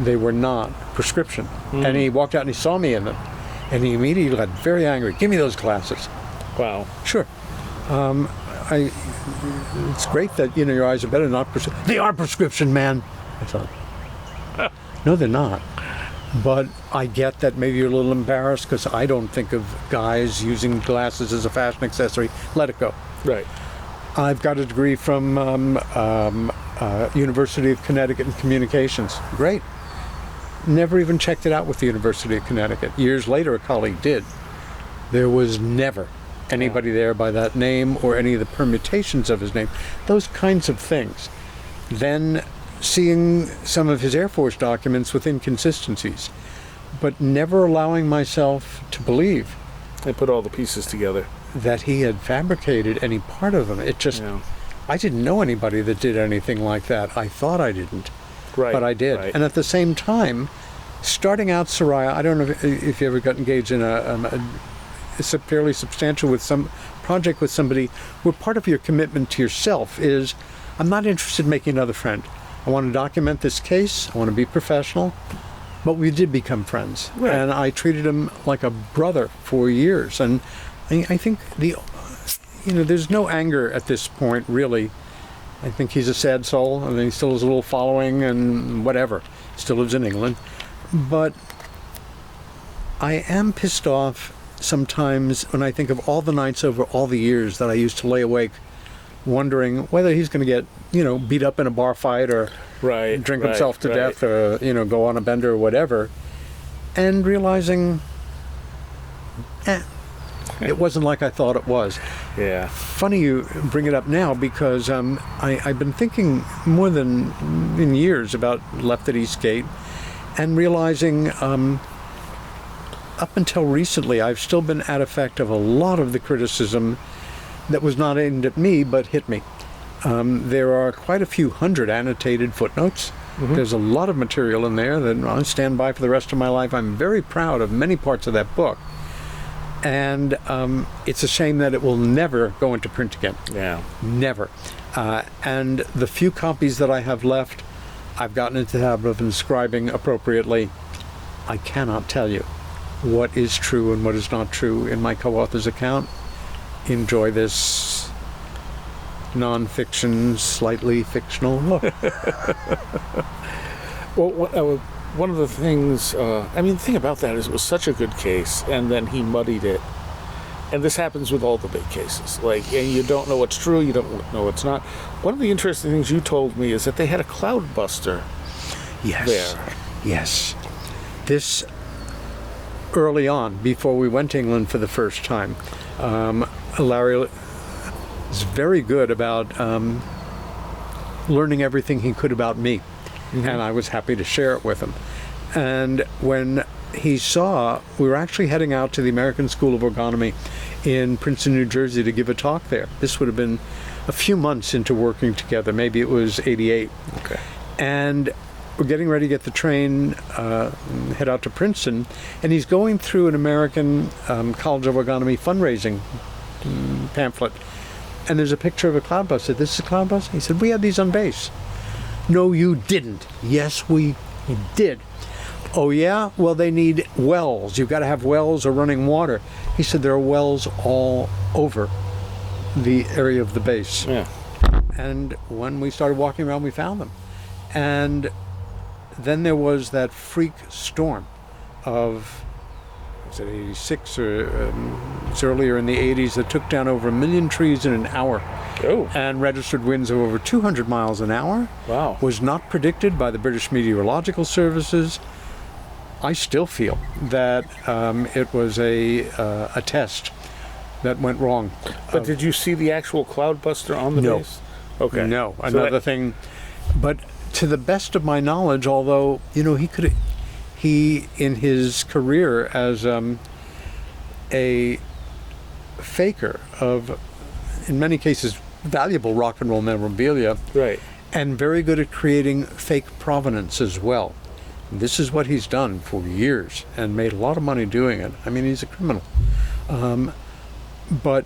They were not prescription. And he walked out and he saw me in them. And he immediately got very angry. Give me those glasses. Wow. Sure. It's great that, your eyes are better, not prescription. They are prescription, man. I thought, no, they're not. But I get that maybe you're a little embarrassed because I don't think of guys using glasses as a fashion accessory. Let it go. Right. I've got a degree from University of Connecticut in communications. Great. Never even checked it out with the University of Connecticut. Years later, a colleague did. There was never anybody there by that name or any of the permutations of his name. Those kinds of things. Then seeing some of his Air Force documents with inconsistencies, but never allowing myself to believe They put all the pieces together. that he had fabricated any part of them. It just, Yeah. I didn't know anybody that did anything like that. I thought I didn't, Right. but I did. Right. And at the same time, starting out Seriah, I don't know if you ever got engaged in it's a fairly substantial with some project with somebody where part of your commitment to yourself is, I'm not interested in making another friend. I want to document this case. I want to be professional. But we did become friends. Right. And I treated him like a brother for years. And I think there's no anger at this point, really. I think he's a sad soul. I mean, he still has a little following and whatever. Still lives in England. But I am pissed off sometimes when I think of all the nights over all the years that I used to lay awake wondering whether he's going to get, beat up in a bar fight or Right. drink right, himself to right. death or, go on a bender or whatever. And realizing, it wasn't like I thought it was. Yeah. Funny you bring it up now because I've been thinking more than in years about Left at Eastgate and realizing up until recently I've still been at effect of a lot of the criticism that was not aimed at me but hit me. There are quite a few hundred annotated footnotes. Mm-hmm. There's a lot of material in there that I'll stand by for the rest of my life. I'm very proud of many parts of that book. And it's a shame that it will never go into print again. Yeah. Never. And the few copies that I have left, I've gotten into the habit of inscribing appropriately. I cannot tell you what is true and what is not true in my co-author's account. Enjoy this non-fiction, slightly fictional look. Well, one of the things, the thing about that is it was such a good case, and then he muddied it. And this happens with all the big cases. And you don't know what's true, you don't know what's not. One of the interesting things you told me is that they had a cloudbuster there. Yes. This, early on, before we went to England for the first time, Larry is very good about learning everything he could about me. Mm-hmm. And I was happy to share it with him. And when he saw, we were actually heading out to the American School of Orgonomy in Princeton, New Jersey to give a talk there. This would have been a few months into working together. Maybe it was 88. Okay. And we're getting ready to get the train, head out to Princeton. And he's going through an American College of Orgonomy fundraising pamphlet. And there's a picture of a cloudbuster. This is a cloudbuster? He said, we had these on base. No, you didn't. Yes, we did. Oh, yeah? Well, they need wells. You've got to have wells or running water. He said there are wells all over the area of the base. Yeah. And when we started walking around, we found them. And then there was that freak storm of, was it 86 or it's earlier in the 80s, that took down over 1 million trees in an hour. Oh. And registered winds of over 200 miles an hour. Wow. Was not predicted by the British Meteorological Services. I still feel that it was a test that went wrong. But did you see the actual cloudbuster on the No. base? Okay. No, So another thing. But to the best of my knowledge, although, he in his career as a faker of, in many cases, valuable rock and roll memorabilia, Right. and very good at creating fake provenance as well. This is what he's done for years and made a lot of money doing it. I mean, he's a criminal. But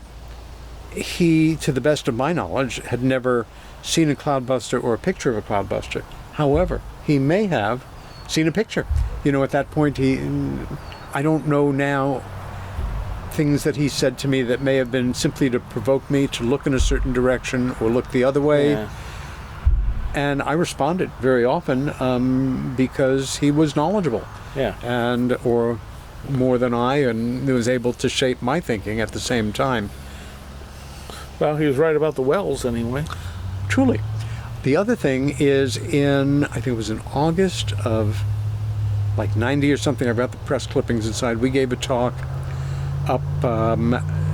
he, to the best of my knowledge, had never seen a cloudbuster or a picture of a cloudbuster. However, he may have seen a picture. At that point, I don't know now things that he said to me that may have been simply to provoke me to look in a certain direction or look the other way. Yeah. And I responded very often because he was knowledgeable. Yeah. Or more than I, and was able to shape my thinking at the same time. Well, he was right about the wells anyway. Truly. The other thing is I think it was in August of 90 or something, I've got the press clippings inside, we gave a talk up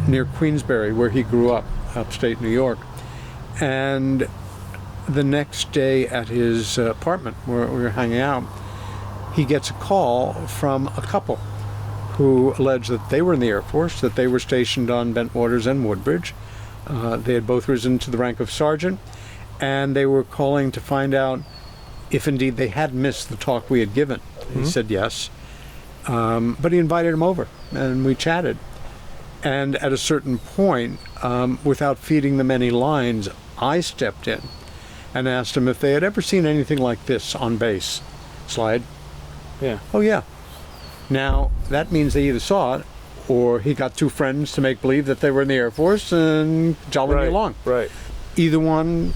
near Queensbury, where he grew up, upstate New York. And the next day at his apartment where we were hanging out, he gets a call from a couple who alleged that they were in the Air Force, that they were stationed on Bentwaters and Woodbridge. They had both risen to the rank of sergeant, and they were calling to find out if indeed they had missed the talk we had given. He said yes. But he invited him over, and we chatted. And at a certain point, without feeding them any lines, I stepped in and asked them if they had ever seen anything like this on base. Slide. Yeah. Oh, yeah. Now, that means they either saw it, or he got two friends to make believe that they were in the Air Force and jolly me along. Right. Either one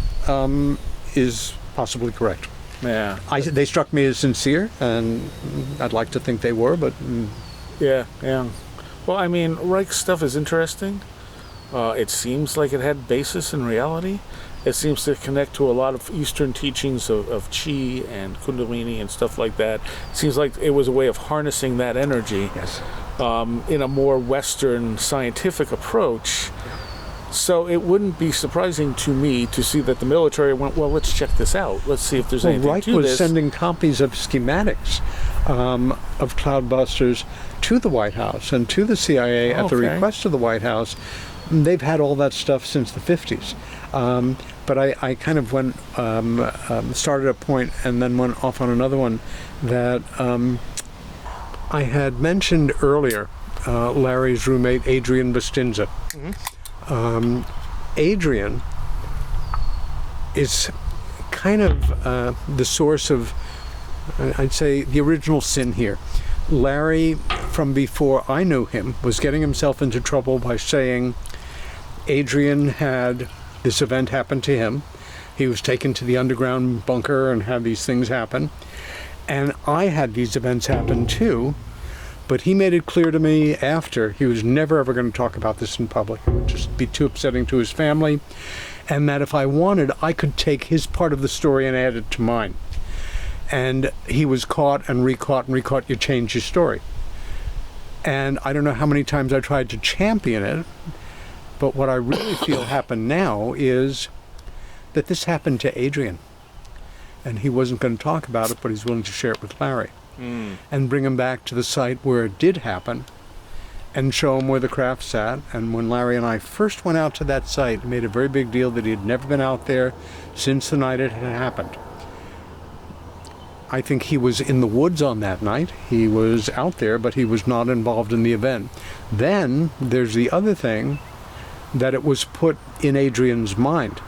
is possibly correct. Yeah. They struck me as sincere, and I'd like to think they were, but... Yeah. Well, I mean, Reich's stuff is interesting. It seems like it had basis in reality. It seems to connect to a lot of Eastern teachings of Chi and Kundalini and stuff like that. It seems like it was a way of harnessing that energy in a more Western scientific approach. So it wouldn't be surprising to me to see that the military went, well, let's check this out. Let's see if there's anything Reich to this. Reich was sending copies of schematics of cloudbusters to the White House and to the CIA at the request of the White House. They've had all that stuff since the 50s. But I kind of went, started a point and then went off on another one that I had mentioned earlier, Larry's roommate, Adrian Bustinza. Adrian is kind of the source of, I'd say, the original sin here. Larry, from before I knew him, was getting himself into trouble by saying Adrian had this event happen to him. He was taken to the underground bunker and had these things happen. And I had these events happen too, but he made it clear to me after he was never ever going to talk about this in public. It would just be too upsetting to his family. And that if I wanted, I could take his part of the story and add it to mine. And he was caught and recaught and recaught. You change your story. And I don't know how many times I tried to champion it, but what I really feel happened now is that this happened to Adrian. And he wasn't going to talk about it, but he's willing to share it with Larry. And bring him back to the site where it did happen and show him where the craft sat. And when Larry and I first went out to that site, made a very big deal that he had never been out there since the night it had happened. I think he was in the woods on that night. He was out there, but he was not involved in the event. Then there's the other thing, that it was put in Adrian's mind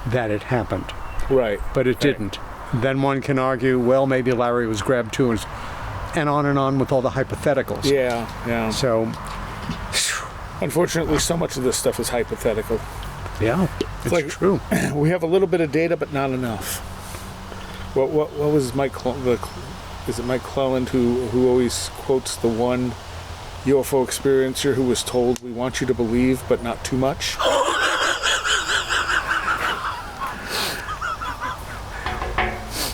that it happened. Right. But it didn't. Then one can argue, well, maybe Larry was grabbed too, and on with all the hypotheticals. Yeah. So, unfortunately, so much of this stuff is hypothetical. yeah, it's like, true. We have a little bit of data, but not enough. What was Mike? Is it Mike Cleland who always quotes the one UFO experiencer who was told, "We want you to believe, but not too much."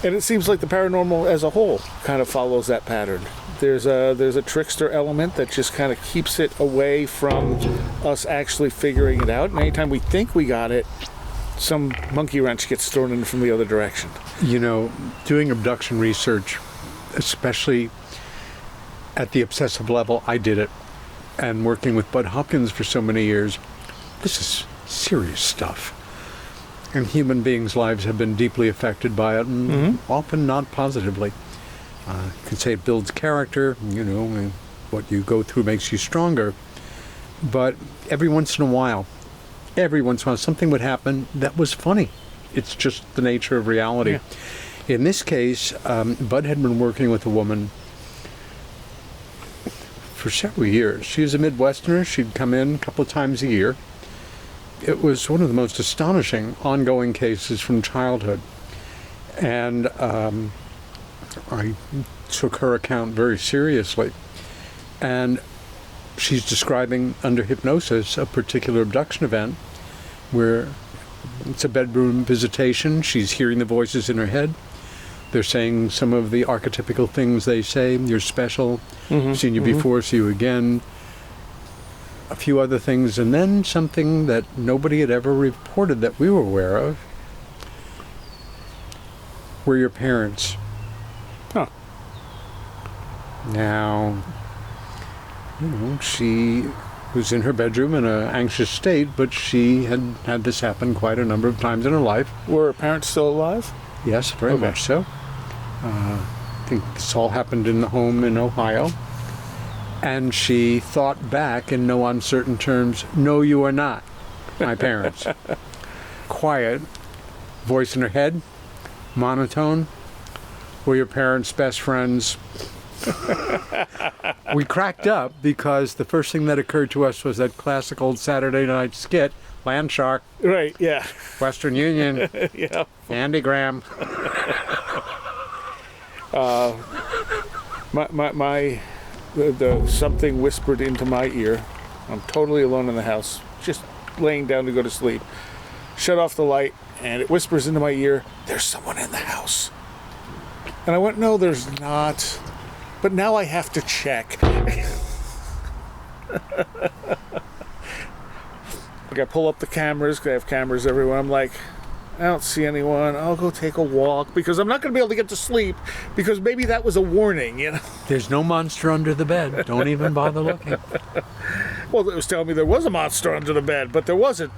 And it seems like the paranormal as a whole kind of follows that pattern. There's a trickster element that just kind of keeps it away from us actually figuring it out. And anytime we think we got it, some monkey wrench gets thrown in from the other direction. You know, doing abduction research, especially at the obsessive level, I did it, and working with Bud Hopkins for so many years, this is serious stuff. And human beings' lives have been deeply affected by it, and often not positively. You can say it builds character, you know, what you go through makes you stronger. But every once in a while, something would happen that was funny. It's just the nature of reality. Yeah. In this case, Bud had been working with a woman for several years. She was a Midwesterner. She'd come in a couple of times a year. It was one of the most astonishing ongoing cases from childhood. And I took her account very seriously. And she's describing under hypnosis a particular abduction event where it's a bedroom visitation. She's hearing the voices in her head. They're saying some of the archetypical things they say. You're special. Seen you before, see you again. A few other things, and then something that nobody had ever reported that we were aware of. were your parents? Huh. Now, she was in her bedroom in an anxious state, but she had had this happen quite a number of times in her life. Were her parents still alive? Yes, very much so. I think this all happened in the home in Ohio. And she thought back in no uncertain terms, "No, you are not my parents." Quiet, voice in her head, monotone. Were your parents best friends? We cracked up because the first thing that occurred to us was that classic old Saturday night skit, Land Shark, Right, yeah. Western Union, Yeah. Andy Graham. The something whispered into my ear. I'm totally alone in the house, just laying down to go to sleep. Shut off the light, and it whispers into my ear, "There's someone in the house." And I went, "No, there's not." But now I have to check. Like I pull up the cameras, 'cause I have cameras everywhere. I'm like, I don't see anyone. I'll go take a walk because I'm not going to be able to get to sleep because maybe that was a warning, you know? There's no monster under the bed. Don't even bother looking. Well, it was telling me there was a monster under the bed, but there wasn't.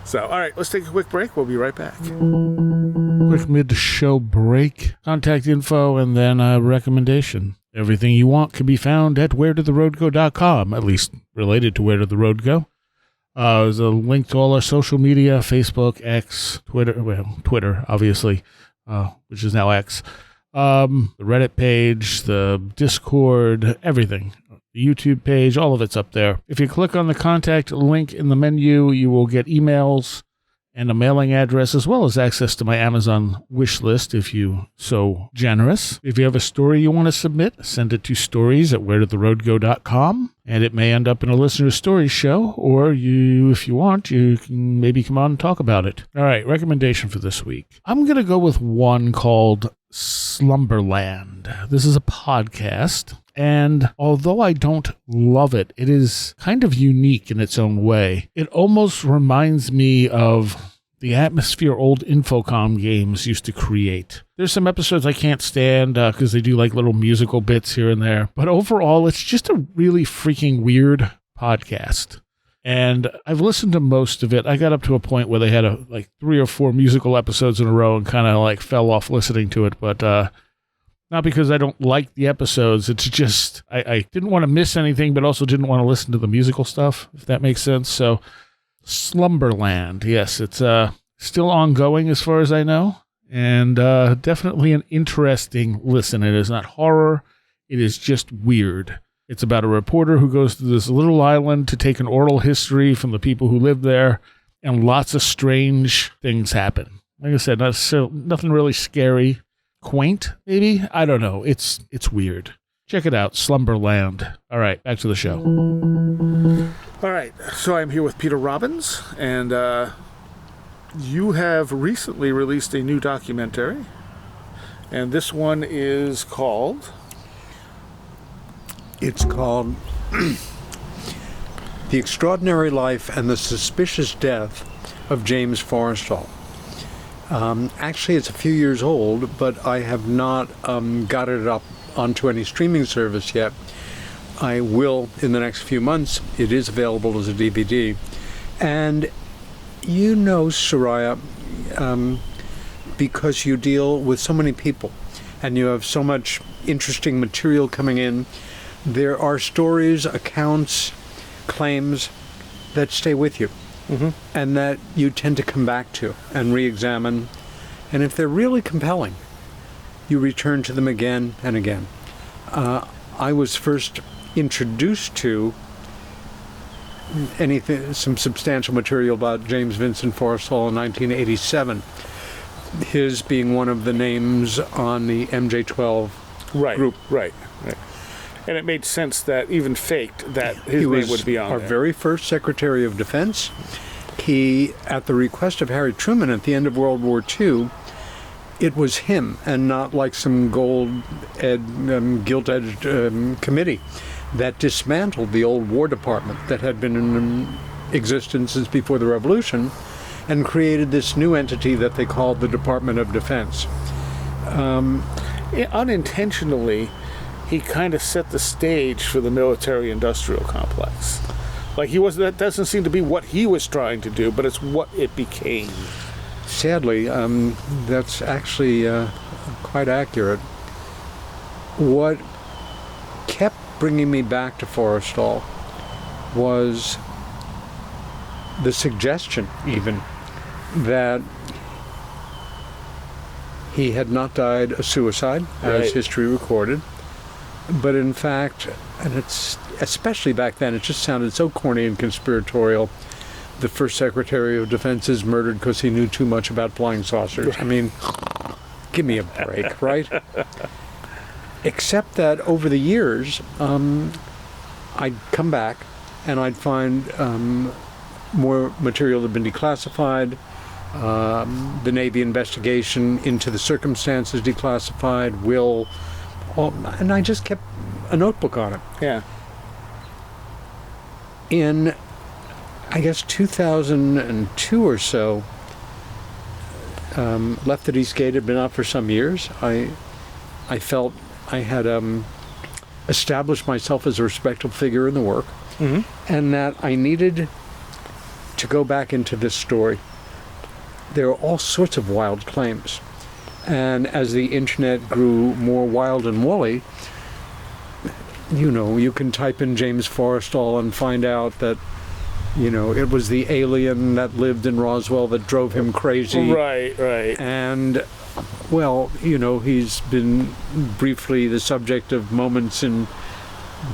So, all right, let's take a quick break. We'll be right back. Quick mid-show break, contact info, and then a recommendation. Everything you want can be found at wheredidtheroadgo.com, at least related to Where Did the Road Go. There's a link to all our social media, Facebook, X, Twitter, obviously, which is now X. The Reddit page, the Discord, everything. The YouTube page, all of it's up there. If you click on the contact link in the menu, you will get emails and a mailing address, as well as access to my Amazon wish list, if you so generous. If you have a story you want to submit, send it to stories@wheredidtheroadgo.com, and it may end up in a listener stories show, or you, if you want, you can maybe come on and talk about it. All right, recommendation for this week. I'm going to go with one called Slumberland. This is a podcast, and although I don't love it, it is kind of unique in its own way. It almost reminds me of the atmosphere old Infocom games used to create. There's some episodes I can't stand because they do like little musical bits here and there, but overall it's just a really freaking weird podcast. And I've listened to most of it. I got up to a point where they had like 3 or 4 musical episodes in a row and kind of like fell off listening to it. But not because I don't like the episodes. It's just I didn't want to miss anything, but also didn't want to listen to the musical stuff, if that makes sense. So Slumberland, yes, it's still ongoing as far as I know. And definitely an interesting listen. It is not horror. It is just weird. It's about a reporter who goes to this little island to take an oral history from the people who live there, and lots of strange things happen. Like I said, nothing really scary. Quaint, maybe? I don't know. It's weird. Check it out, Slumberland. All right, back to the show. All right, so I'm here with Peter Robbins, and you have recently released a new documentary, and this one is called... It's called The Extraordinary Life and the Suspicious Death of James Forrestal. Actually, it's a few years old, but I have not got it up onto any streaming service yet. I will in the next few months. It is available as a DVD. And you know, Seriah, because you deal with so many people and you have so much interesting material coming in, there are stories, accounts, claims that stay with you, and that you tend to come back to and re-examine. And if they're really compelling, you return to them again and again. I was first introduced to some substantial material about James Vincent Forrestal in 1987, his being one of the names on the MJ-12 group. Right. And it made sense that, even faked, that his name would be on our there. very first Secretary of Defense. He, at the request of Harry Truman at the end of World War II, it was him, and not like some gilt-edged committee that dismantled the old War Department that had been in existence since before the Revolution and created this new entity that they called the Department of Defense. Unintentionally, he kind of set the stage for the military-industrial complex. Like that doesn't seem to be what he was trying to do, but it's what it became. Sadly, that's actually quite accurate. What kept bringing me back to Forrestal was the suggestion, even, that he had not died a suicide, as history recorded, but in fact, and it's especially back then, it just sounded so corny and conspiratorial. The first Secretary of Defense is murdered because he knew too much about flying saucers. I mean, give me a break, right? Except that over the years, I'd come back and I'd find more material had been declassified, the Navy investigation into the circumstances declassified, and I just kept a notebook on it. Yeah. In, I guess, 2002 or so, Left at Eastgate had been out for some years. I felt I had established myself as a respectable figure in the work, and that I needed to go back into this story. There are all sorts of wild claims, and as the internet grew more wild and woolly, you can type in James Forrestal and find out that it was the alien that lived in Roswell that drove him crazy. Right. And, well, he's been briefly the subject of moments in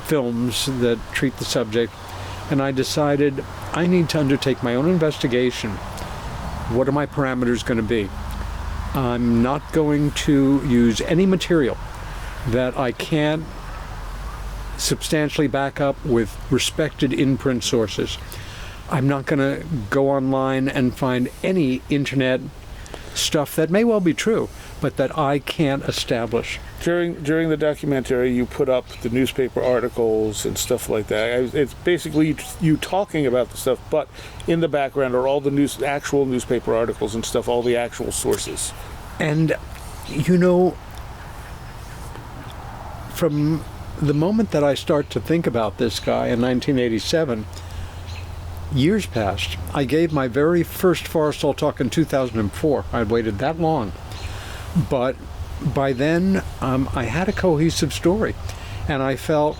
films that treat the subject. And I decided I need to undertake my own investigation. What are my parameters going to be? I'm not going to use any material that I can't substantially back up with respected in-print sources. I'm not going to go online and find any internet stuff that may well be true, but that I can't establish. During the documentary, you put up the newspaper articles and stuff like that. It's basically you talking about the stuff, but in the background are all the actual newspaper articles and stuff, all the actual sources. And, from the moment that I start to think about this guy in 1987, years passed. I gave my very first Forrestal talk in 2004. I'd waited that long. But by then, I had a cohesive story. And I felt,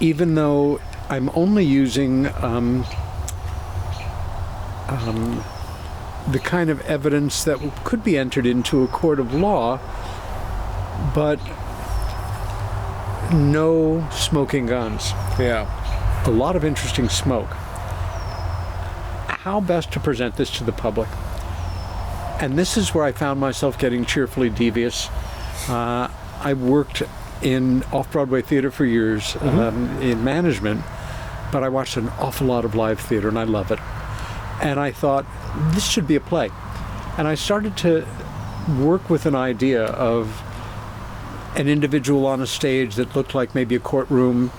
even though I'm only using the kind of evidence that could be entered into a court of law, but no smoking guns. Yeah. A lot of interesting smoke. How best to present this to the public? And this is where I found myself getting cheerfully devious. I worked in off-Broadway theater for years in management, but I watched an awful lot of live theater, and I love it. And I thought, this should be a play. And I started to work with an idea of an individual on a stage that looked like maybe a courtroom,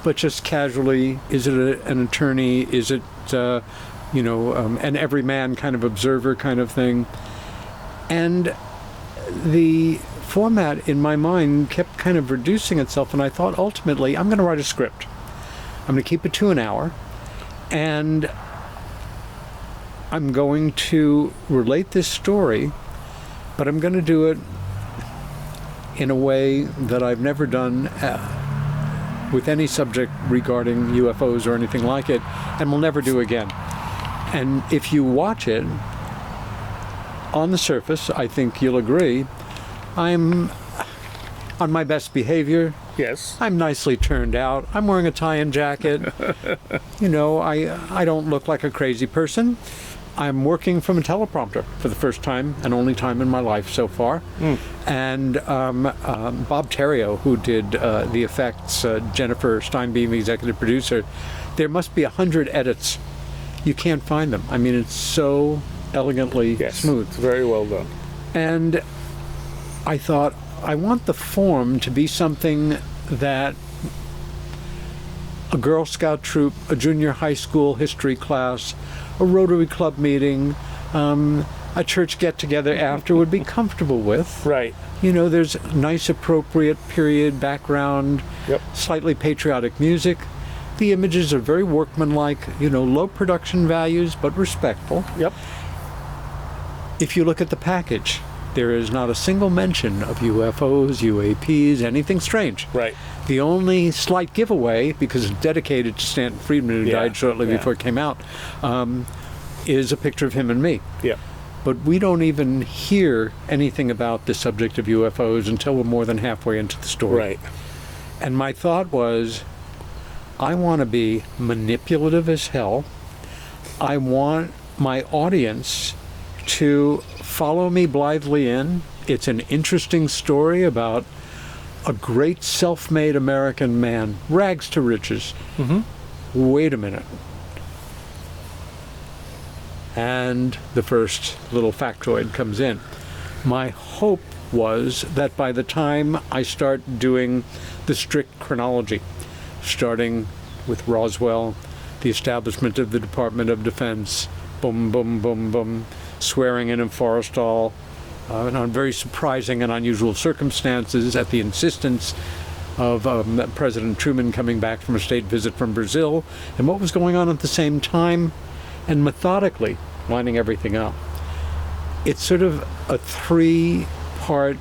but just casually, is it an attorney? Is it, an everyman kind of observer kind of thing? And the format in my mind kept kind of reducing itself, and I thought, ultimately, I'm going to write a script. I'm going to keep it to an hour, and I'm going to relate this story, but I'm going to do it in a way that I've never done with any subject regarding UFOs or anything like it, and will never do again. And if you watch it, on the surface, I think you'll agree, I'm on my best behavior. Yes. I'm nicely turned out. I'm wearing a tie and jacket. I don't look like a crazy person. I'm working from a teleprompter for the first time and only time in my life so far. And Bob Terrio, who did the effects, Jennifer Stein being the executive producer, there must be 100 edits. You can't find them. I mean, it's so elegantly smooth. It's very well done. And I thought, I want the form to be something that a Girl Scout troop, a junior high school history class, a Rotary Club meeting, a church get-together after would be comfortable with. Right. You know, there's nice, appropriate period background, Yep. slightly patriotic music. The images are very workmanlike, you know, low production values, but respectful. Yep. If you look at the package, there is not a single mention of UFOs, UAPs, anything strange. Right. The only slight giveaway, because it's dedicated to Stanton Friedman, who Yeah, died shortly yeah. before it came out, is a picture of him and me. Yep. But we don't even hear anything about the subject of UFOs until we're more than halfway into the story. Right. And my thought was, I want to be manipulative as hell. I want my audience to follow me blithely in. It's an interesting story about a great self-made American man, rags to riches. Mm-hmm. Wait a minute. And the first little factoid comes in. My hope was that by the time I start doing the strict chronology, starting with Roswell, the establishment of the Department of Defense, boom, boom, boom, boom, swearing in Forrestal, and on very surprising and unusual circumstances at the insistence of President Truman coming back from a state visit from Brazil, and what was going on at the same time, and methodically lining everything up. It's sort of a three-part,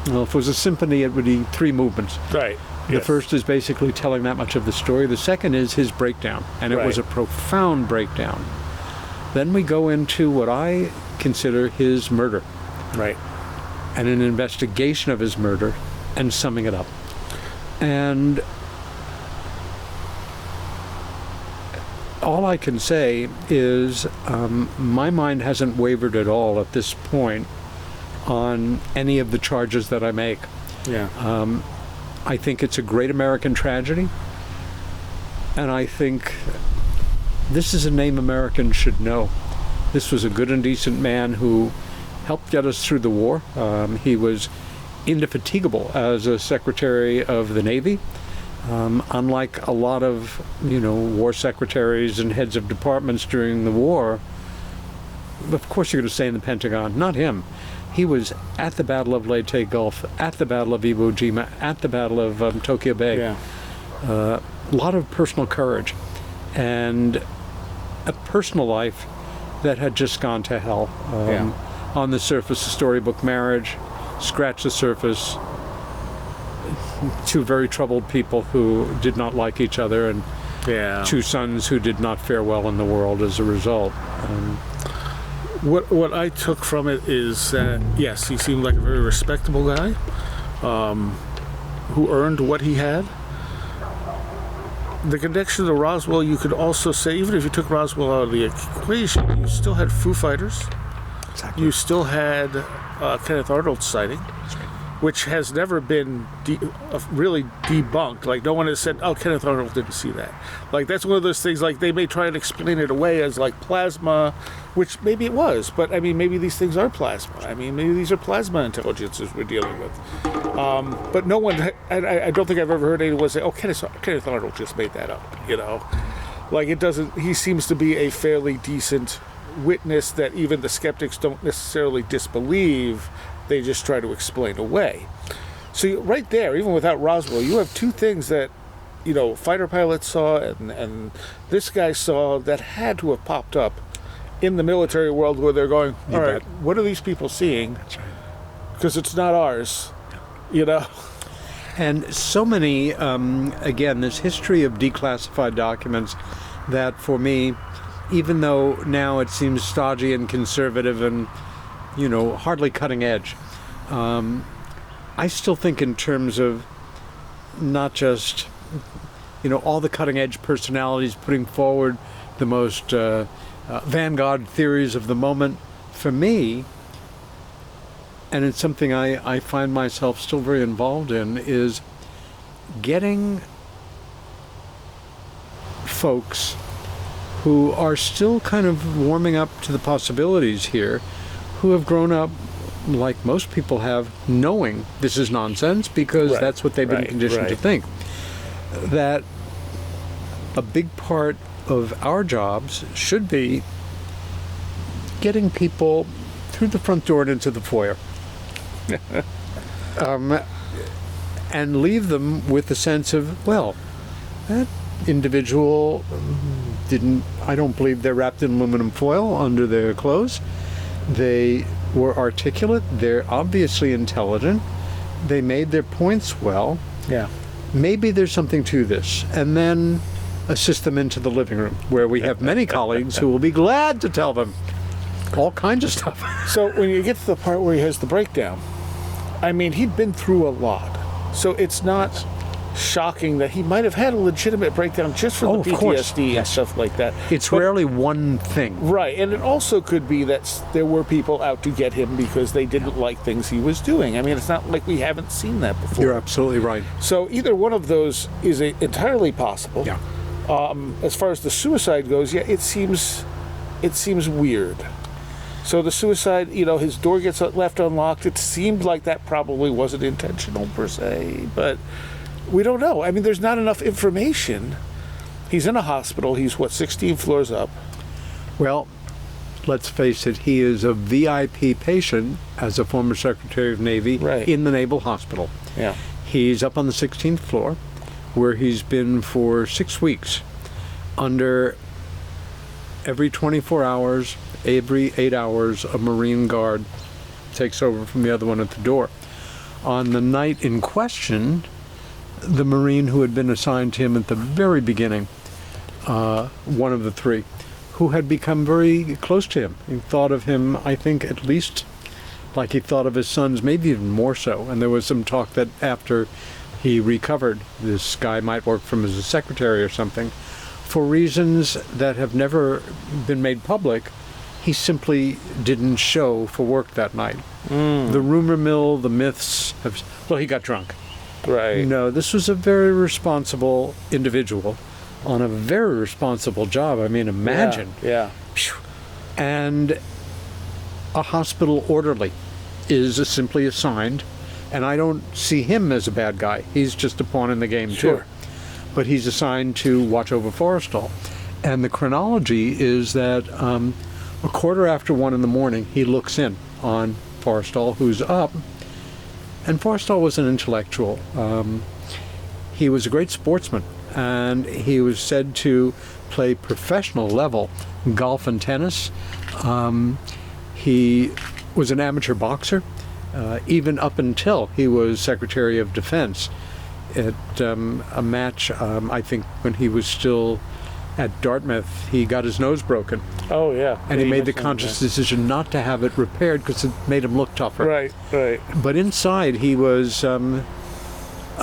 well, if it was a symphony, it would be three movements. Right. The first is basically telling that much of the story. The second is his breakdown, and it was a profound breakdown. Then we go into what I consider his murder. Right. And an investigation of his murder and summing it up. And all I can say is my mind hasn't wavered at all at this point on any of the charges that I make. Yeah. I think it's a great American tragedy, and I think this is a name Americans should know. This was a good and decent man who helped get us through the war. He was indefatigable as a Secretary of the Navy. Unlike a lot of, war secretaries and heads of departments during the war, of course you're going to say in the Pentagon, not him. He was at the Battle of Leyte Gulf, at the Battle of Iwo Jima, at the Battle of Tokyo Bay. Yeah. A lot of personal courage and a personal life that had just gone to hell. On the surface, a storybook marriage, scratch the surface, two very troubled people who did not like each other, and two sons who did not fare well in the world as a result. What I took from it is that, yes, he seemed like a very respectable guy who earned what he had. The connection to Roswell, you could also say, even if you took Roswell out of the equation, you still had Foo Fighters. Exactly. You still had Kenneth Arnold's sighting, which has never been really debunked. Like, no one has said, oh, Kenneth Arnold didn't see that. Like, that's one of those things, like, they may try and explain it away as, like, plasma, which maybe it was, but, I mean, maybe these things are plasma. I mean, maybe these are plasma intelligences we're dealing with. But no one, I don't think I've ever heard anyone say, oh, Kenneth Arnold just made that up, Like, it doesn't, he seems to be a fairly decent witness that even the skeptics don't necessarily disbelieve. They just try to explain away. So right there, even without Roswell, you have two things that, fighter pilots saw and this guy saw that had to have popped up in the military world where they're going, all right, what are these people seeing? That's right. Because it's not ours, And so many, again, this history of declassified documents that for me, even though now it seems stodgy and conservative and hardly cutting edge. I still think in terms of not just, all the cutting edge personalities putting forward the most vanguard theories of the moment. For me, and it's something I find myself still very involved in, is getting folks who are still kind of warming up to the possibilities here, who have grown up, like most people have, knowing this is nonsense, because that's what they've been conditioned to think. That a big part of our jobs should be getting people through the front door and into the foyer. And leave them with the sense of, well, that individual I don't believe they're wrapped in aluminum foil under their clothes. They were articulate. They're obviously intelligent. They made their points well. Yeah. Maybe there's something to this. And then assist them into the living room, where we have many colleagues who will be glad to tell them all kinds of stuff. So when you get to the part where he has the breakdown, I mean, he'd been through a lot. So it's not shocking that he might have had a legitimate breakdown just from the PTSD and stuff like that. It's rarely one thing. Right, and it also could be that there were people out to get him because they didn't like things he was doing. I mean, it's not like we haven't seen that before. You're absolutely right. So either one of those is entirely possible. Yeah. As far as the suicide goes, yeah, it seems weird. So the suicide, his door gets left unlocked. It seemed like that probably wasn't intentional per se, but we don't know. I mean, there's not enough information. He's in a hospital. He's, 16 floors up? Well, let's face it, he is a VIP patient as a former Secretary of Navy in the Naval Hospital. Yeah. He's up on the 16th floor, where he's been for 6 weeks under every 24 hours, every 8 hours, a Marine guard takes over from the other one at the door. On the night in question, the Marine who had been assigned to him at the very beginning, one of the three, who had become very close to him. He thought of him, I think, at least like he thought of his sons, maybe even more so. And there was some talk that after he recovered, this guy might work for him as a secretary or something. For reasons that have never been made public, he simply didn't show for work that night. The rumor mill, the myths he got drunk. Right. No, this was a very responsible individual on a very responsible job. I mean, imagine. Yeah. And a hospital orderly is simply assigned, and I don't see him as a bad guy. He's just a pawn in the game, too. But he's assigned to watch over Forrestal. And the chronology is that a quarter after 1 in the morning, he looks in on Forrestal, who's up. And Forrestal was an intellectual. He was a great sportsman, and he was said to play professional level golf and tennis. He was an amateur boxer, even up until he was Secretary of Defense. At a match, I think when he was still at Dartmouth, he got his nose broken. Oh, yeah. And he made the conscious decision not to have it repaired because it made him look tougher. Right. But inside, he was a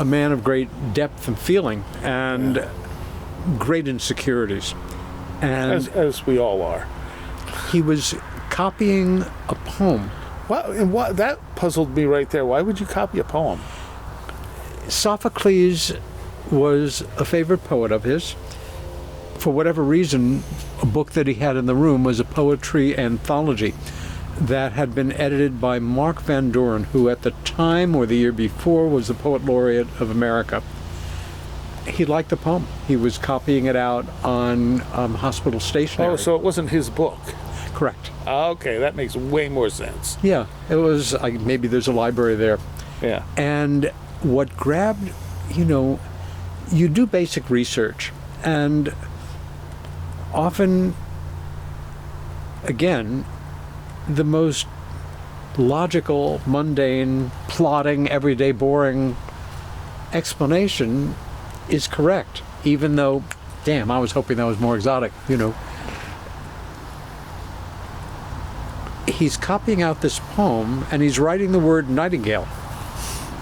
man of great depth and feeling and great insecurities. And as we all are. He was copying a poem. Well, that puzzled me right there. Why would you copy a poem? Sophocles was a favorite poet of his. For whatever reason, a book that he had in the room was a poetry anthology that had been edited by Mark Van Doren, who at the time or the year before was the Poet Laureate of America. He liked the poem. He was copying it out on hospital stationery. Oh, so it wasn't his book. Correct. Okay, that makes way more sense. Yeah, it was, maybe there's a library there. Yeah. And what grabbed, you do basic research, and often, again, the most logical, mundane, plodding, everyday, boring explanation is correct, even though, damn, I was hoping that was more exotic, He's copying out this poem, and he's writing the word nightingale,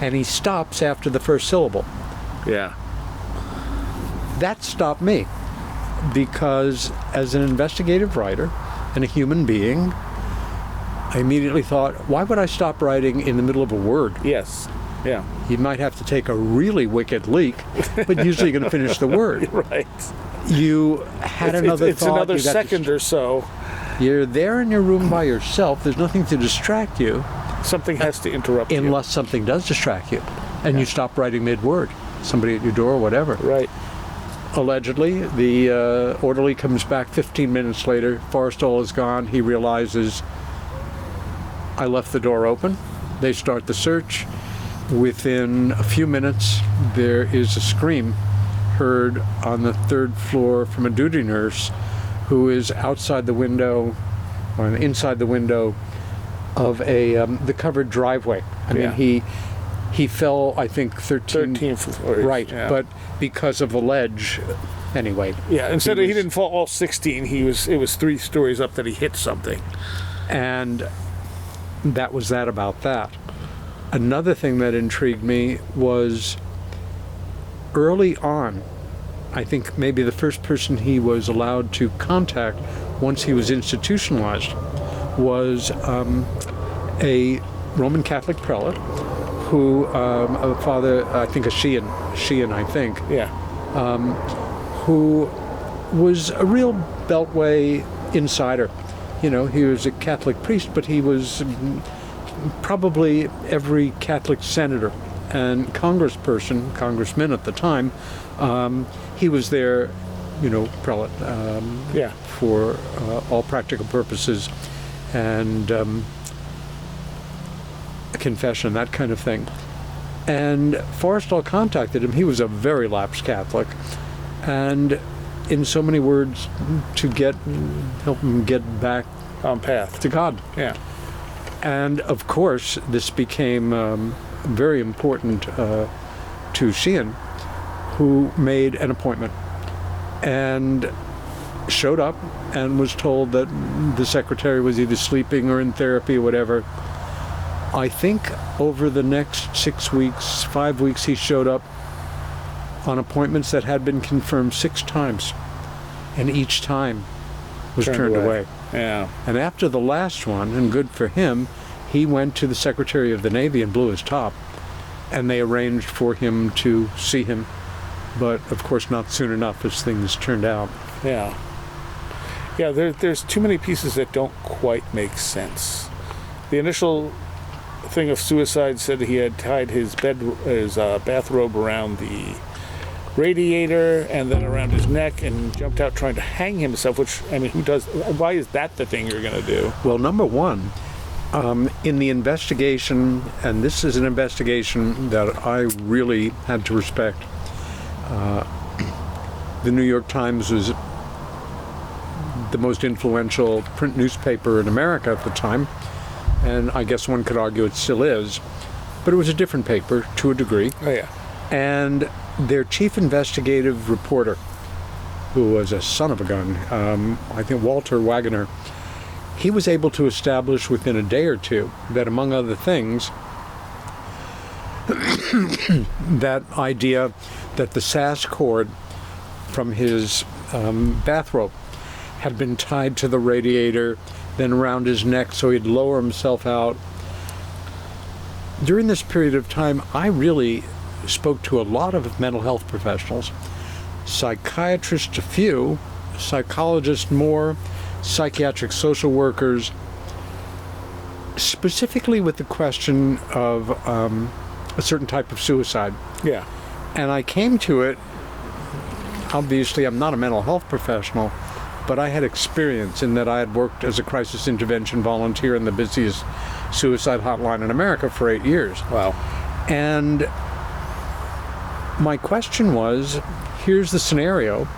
and he stops after the first syllable. Yeah. That stopped me, because as an investigative writer and a human being, I immediately thought, why would I stop writing in the middle of a word? Yes. Yeah. You might have to take a really wicked leak, but usually you're going to finish the word. Right. You had another it's thought. Another second or so. You're there in your room by yourself. There's nothing to distract you. Something has to interrupt you. Unless something does distract you. And you stop writing mid-word. Somebody at your door or whatever. Right. allegedly, the orderly comes back 15 minutes later. Forrestal is gone. He realizes, I left the door open. They start the search. Within a few minutes, there is a scream heard on the 3rd floor from a duty nurse who is outside the window, or inside the window of the covered driveway. I mean, he fell, I think, 13th floor. Right, yeah. but because of a ledge, anyway. Yeah, instead he didn't fall all 16. It was 3 stories up that he hit something. And that was that about that. Another thing that intrigued me was early on, I think maybe the first person he was allowed to contact once he was institutionalized was a Roman Catholic prelate who, a father, I think a Shian, I think, Yeah. who was a real Beltway insider. You know, he was a Catholic priest, but he was probably every Catholic senator and congressman at the time. He was there, you know, prelate, for all practical purposes, and a confession, that kind of thing. And Forrestal contacted him. He was a very lapsed Catholic, and in so many words, to help him get back On path. to God. Yeah. And of course, this became very important to Sheehan, who made an appointment and showed up and was told that the secretary was either sleeping or in therapy or whatever. I think over the next 6 weeks, 5 weeks, he showed up on appointments that had been confirmed 6 times, and each time was turned away. Yeah. And after the last one, and good for him, he went to the Secretary of the Navy and blew his top, and they arranged for him to see him, but of course not soon enough as things turned out. Yeah. Yeah, there's too many pieces that don't quite make sense. The initial thing of suicide said he had tied his bathrobe around the radiator and then around his neck and jumped out trying to hang himself, which, I mean, why is that the thing you're going to do? Well, number one, in the investigation, and this is an investigation that I really had to respect, the New York Times was the most influential print newspaper in America at the time, and I guess one could argue it still is, but it was a different paper to a degree. Oh, yeah. And their chief investigative reporter, who was a son of a gun, I think Walter Wagner, he was able to establish within a day or two that, among other things, that idea that the SAS cord from his bathrobe had been tied to the radiator, then around his neck so he'd lower himself out. During this period of time, I really spoke to a lot of mental health professionals, psychiatrists a few, psychologists more, psychiatric social workers, specifically with the question of a certain type of suicide. Yeah. And I came to it, obviously I'm not a mental health professional, but I had experience in that I had worked as a crisis intervention volunteer in the busiest suicide hotline in America for 8 years. Wow. And my question was, here's the scenario.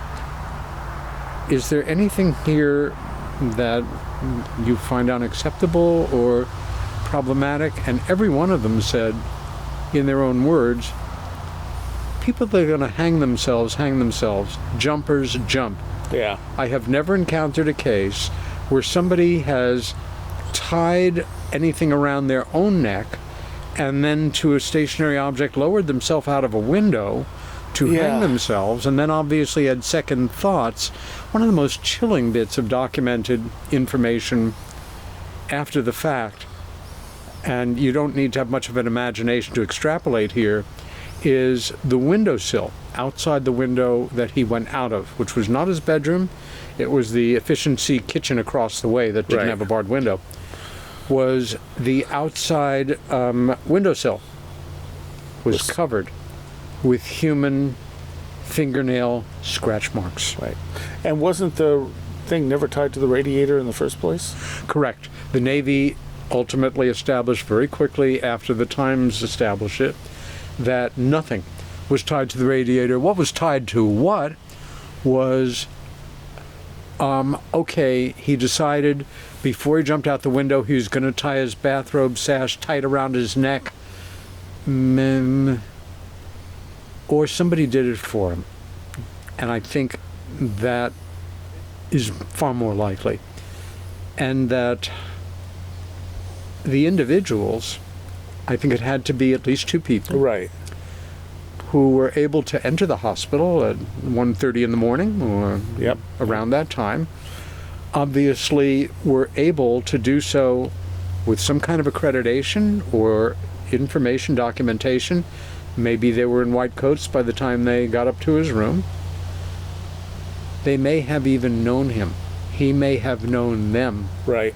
Is there anything here that you find unacceptable or problematic? And every one of them said, in their own words, people that are going to hang themselves, jumpers jump. Yeah. I have never encountered a case where somebody has tied anything around their own neck and then to a stationary object lowered themselves out of a window to hang themselves, and then obviously had second thoughts. One of the most chilling bits of documented information after the fact, and you don't need to have much of an imagination to extrapolate here, is the windowsill outside the window that he went out of, which was not his bedroom. It was the efficiency kitchen across the way that didn't have a barred window, was the outside windowsill was covered with human fingernail scratch marks. Right. And wasn't the thing never tied to the radiator in the first place? Correct. The Navy ultimately established very quickly after the Times established it that nothing was tied to the radiator. What was tied to what was, okay, he decided before he jumped out the window he was going to tie his bathrobe sash tight around his neck. Or somebody did it for him. And I think that is far more likely. And that the individuals, I think it had to be at least two people. Right. Who were able to enter the hospital at 1:30 in the morning or around that time, obviously were able to do so with some kind of accreditation or information documentation. Maybe they were in white coats by the time they got up to his room. They may have even known him. He may have known them. Right.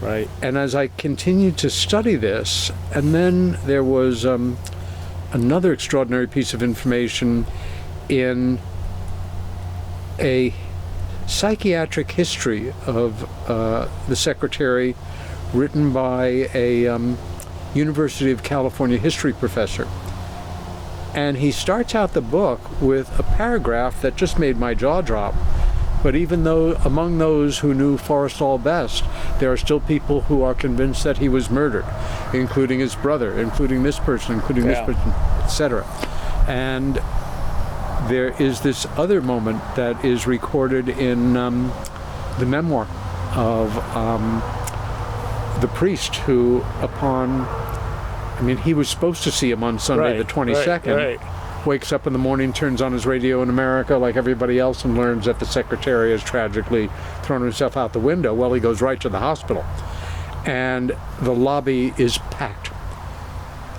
Right. And as I continued to study this, and then there was another extraordinary piece of information in a psychiatric history of the secretary written by a University of California history professor. And he starts out the book with a paragraph that just made my jaw drop. But even though among those who knew Forrestal best, there are still people who are convinced that he was murdered, including his brother, including this person, including this person, etc. And there is this other moment that is recorded in the memoir of the priest who, he was supposed to see him on Sunday the 22nd. Right. Wakes up in the morning, turns on his radio in America like everybody else, and learns that the secretary has tragically thrown himself out the window. Well, he goes right to the hospital. And the lobby is packed.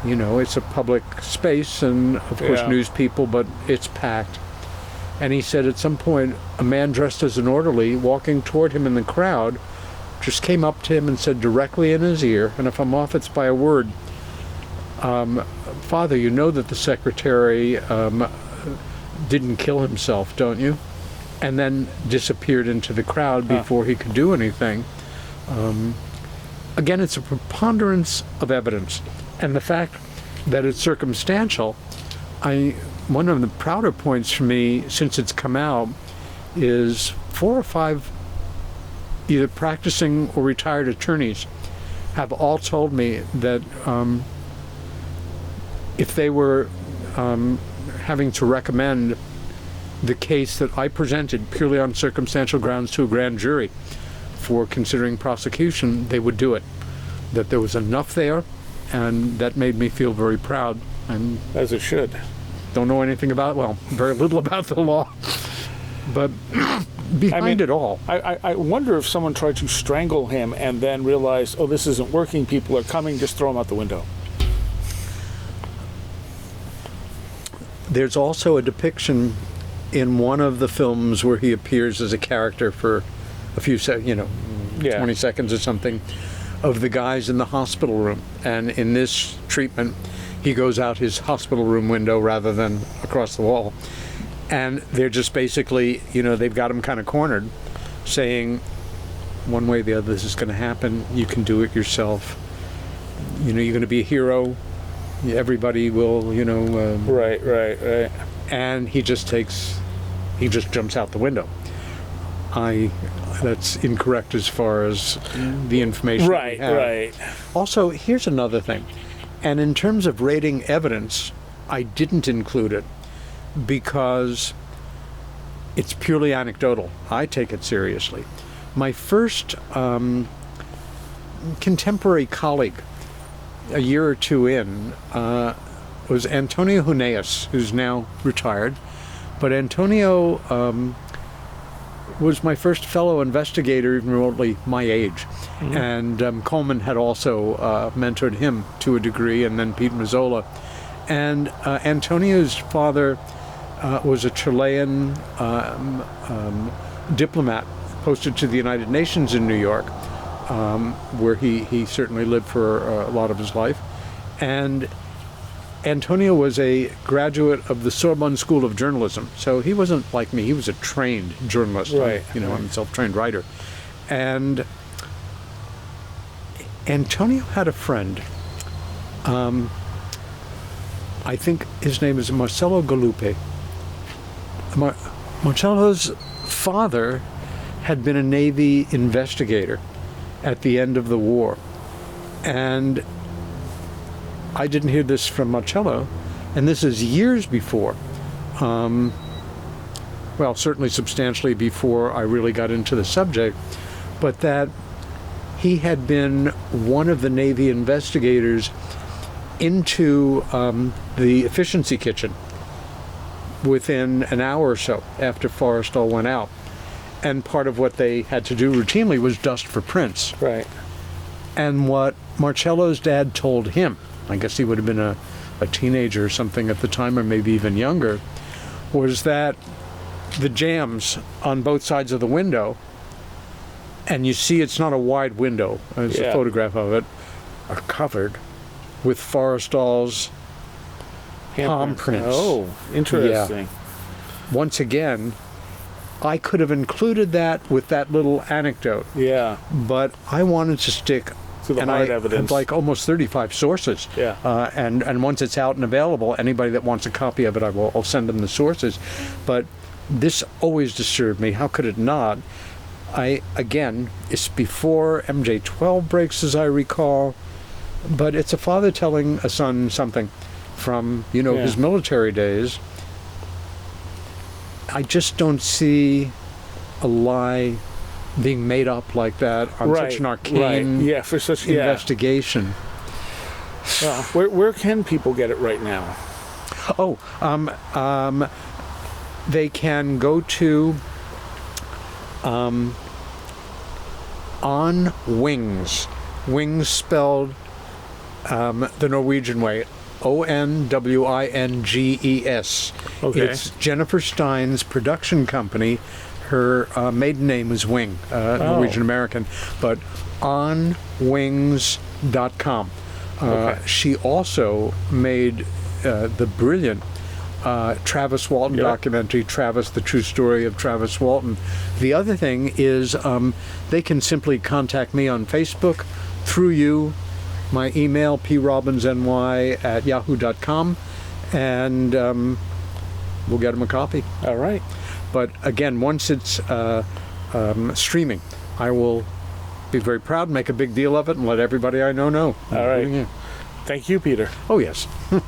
You know, it's a public space, and of course news people, but it's packed. And he said at some point, a man dressed as an orderly walking toward him in the crowd just came up to him and said directly in his ear, and if I'm off, it's by a word, Father, you know that the secretary didn't kill himself, don't you? And then disappeared into the crowd before he could do anything. Again, it's a preponderance of evidence. And the fact that it's circumstantial, one of the prouder points for me since it's come out is 4 or 5 either practicing or retired attorneys have all told me that if they were having to recommend the case that I presented purely on circumstantial grounds to a grand jury for considering prosecution, they would do it. That there was enough there, and that made me feel very proud. And as it should. Don't know anything about, very little about the law, but behind it all. I wonder if someone tried to strangle him and then realized, oh, this isn't working, people are coming, just throw him out the window. There's also a depiction in one of the films where he appears as a character for a few 20 seconds or something, of the guys in the hospital room. And in this treatment, he goes out his hospital room window rather than across the wall. And they're just basically, they've got him kind of cornered, saying, one way or the other, this is going to happen. You can do it yourself. You're going to be a hero. Everybody will, Right. And he just jumps out the window. That's incorrect as far as the information we have. Right. Also, here's another thing. And in terms of rating evidence, I didn't include it because it's purely anecdotal. I take it seriously. My first contemporary colleague, a year or two in, was Antonio Huneeus, who's now retired. But Antonio was my first fellow investigator, even remotely my age. Mm-hmm. And Coleman had also mentored him to a degree, and then Pete Mazzola. And Antonio's father was a Chilean diplomat posted to the United Nations in New York, where he certainly lived for a lot of his life. And Antonio was a graduate of the Sorbonne School of Journalism, so he wasn't like me. He was a trained journalist. Right. I'm a self-trained writer. And Antonio had a friend. I think his name is Marcello Gallupe. Marcello's father had been a Navy investigator at the end of the war. And I didn't hear this from Marcello, and this is years before. Well, certainly substantially before I really got into the subject, but that he had been one of the Navy investigators into the efficiency kitchen within an hour or so after Forrestal went out. And part of what they had to do routinely was dust for prints. Right. And what Marcello's dad told him, I guess he would have been a teenager or something at the time, or maybe even younger, was that the jambs on both sides of the window, and you see it's not a wide window, there's a photograph of it, are covered with Forrestal's palm prints. Oh, interesting. Yeah. Once again, I could have included that with that little anecdote. Yeah. But I wanted to stick to the hard evidence. Had like almost 35 sources. Yeah. And once it's out and available, anybody that wants a copy of it, I'll send them the sources. But this always disturbed me. How could it not? Again, it's before MJ-12 breaks, as I recall, but it's a father telling a son something from, his military days. I just don't see a lie being made up like that on such an arcane for such investigation. Well, where can people get it right now? They can go to On Wings. Wings spelled the Norwegian way. ONWINGES. Okay. It's Jennifer Stein's production company. Her maiden name is Wing, Norwegian American, but onwings.com. She also made the brilliant Travis Walton documentary, Travis, the True Story of Travis Walton. The other thing is they can simply contact me on Facebook through you. My email, probbinsny@yahoo.com, and we'll get them a copy. All right. But again, once it's streaming, I will be very proud, make a big deal of it, and let everybody I know. All right. Thank you, Peter. Oh, yes. All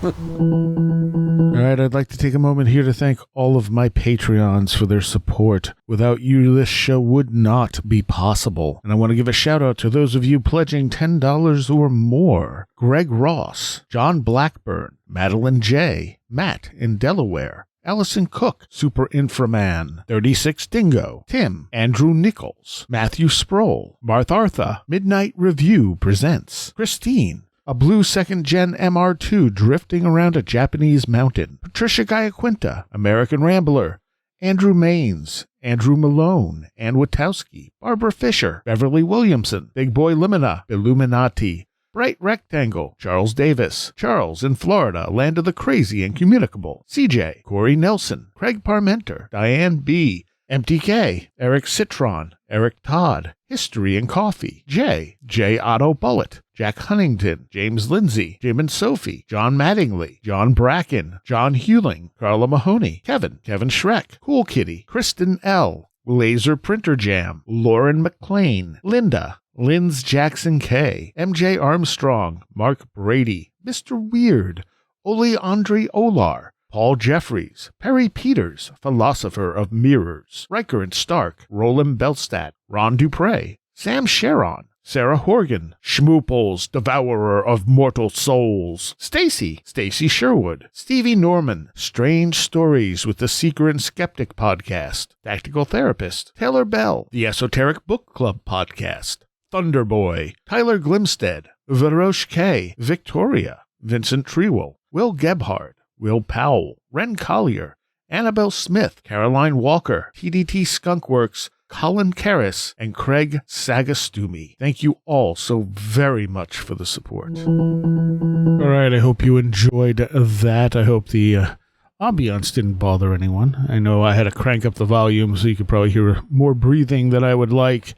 right, I'd like to take a moment here to thank all of my Patreons for their support. Without you, this show would not be possible. And I want to give a shout out to those of you pledging $10 or more. Greg Ross, John Blackburn, Madeline J., Matt in Delaware, Allison Cook, Super Inframan, 36 Dingo, Tim, Andrew Nichols, Matthew Sproul, Marthartha, Midnight Review Presents, Christine, a blue second-gen MR2 drifting around a Japanese mountain, Patricia Giaquinta, American Rambler, Andrew Maines, Andrew Malone, Ann Witowski, Barbara Fisher, Beverly Williamson, Big Boy Limina, Illuminati, Bright Rectangle, Charles Davis, Charles in Florida, Land of the Crazy and Communicable, CJ, Corey Nelson, Craig Parmenter, Diane B., MTK, Eric Citron, Eric Todd, History and Coffee, J. Otto Bullitt, Jack Huntington, James Lindsay, Jim and Sophie, John Mattingly, John Bracken, John Hewling, Carla Mahoney, Kevin Schreck, Cool Kitty, Kristen L., Laser Printer Jam, Lauren McLean, Linda, Linz Jackson K., MJ Armstrong, Mark Brady, Mr. Weird, Ole Andre Olar, Paul Jeffries, Perry Peters, Philosopher of Mirrors, Riker and Stark, Roland Belstadt, Ron Dupre, Sam Sharon, Sarah Horgan, Schmooples, Devourer of Mortal Souls, Stacy Sherwood, Stevie Norman, Strange Stories with the Seeker and Skeptic Podcast, Tactical Therapist, Taylor Bell, The Esoteric Book Club Podcast, Thunderboy, Tyler Glimstead, Varosh K., Victoria, Vincent Trewell, Will Gebhard, Will Powell, Ren Collier, Annabelle Smith, Caroline Walker, TDT Skunkworks, Colin Karras, and Craig Sagastumi. Thank you all so very much for the support. All right, I hope you enjoyed that. I hope the ambiance didn't bother anyone. I know I had to crank up the volume so you could probably hear more breathing than I would like,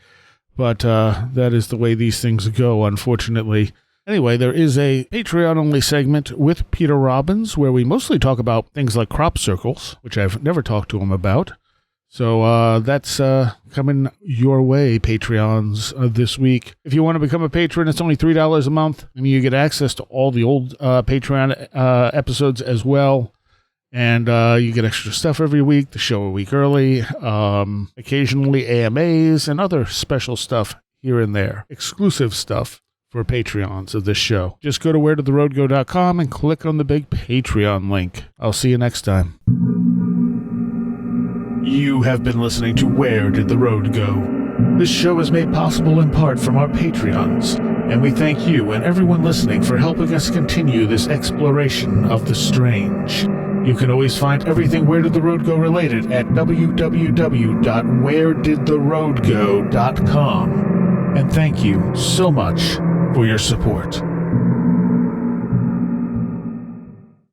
but that is the way these things go, unfortunately. Anyway, there is a Patreon-only segment with Peter Robbins where we mostly talk about things like crop circles, which I've never talked to him about. So that's coming your way, Patreons, this week. If you want to become a patron, it's only $3 a month. I mean, you get access to all the old Patreon episodes as well. And you get extra stuff every week, the show a week early, occasionally AMAs and other special stuff here and there. Exclusive stuff for Patreons of this show. Just go to wheredidtheroadgo.com and click on the big Patreon link. I'll see you next time. You have been listening to Where Did the Road Go? This show is made possible in part from our Patreons, and we thank you and everyone listening for helping us continue this exploration of the strange. You can always find everything Where Did the Road Go related at www.wheredidtheroadgo.com. And thank you so much for your support.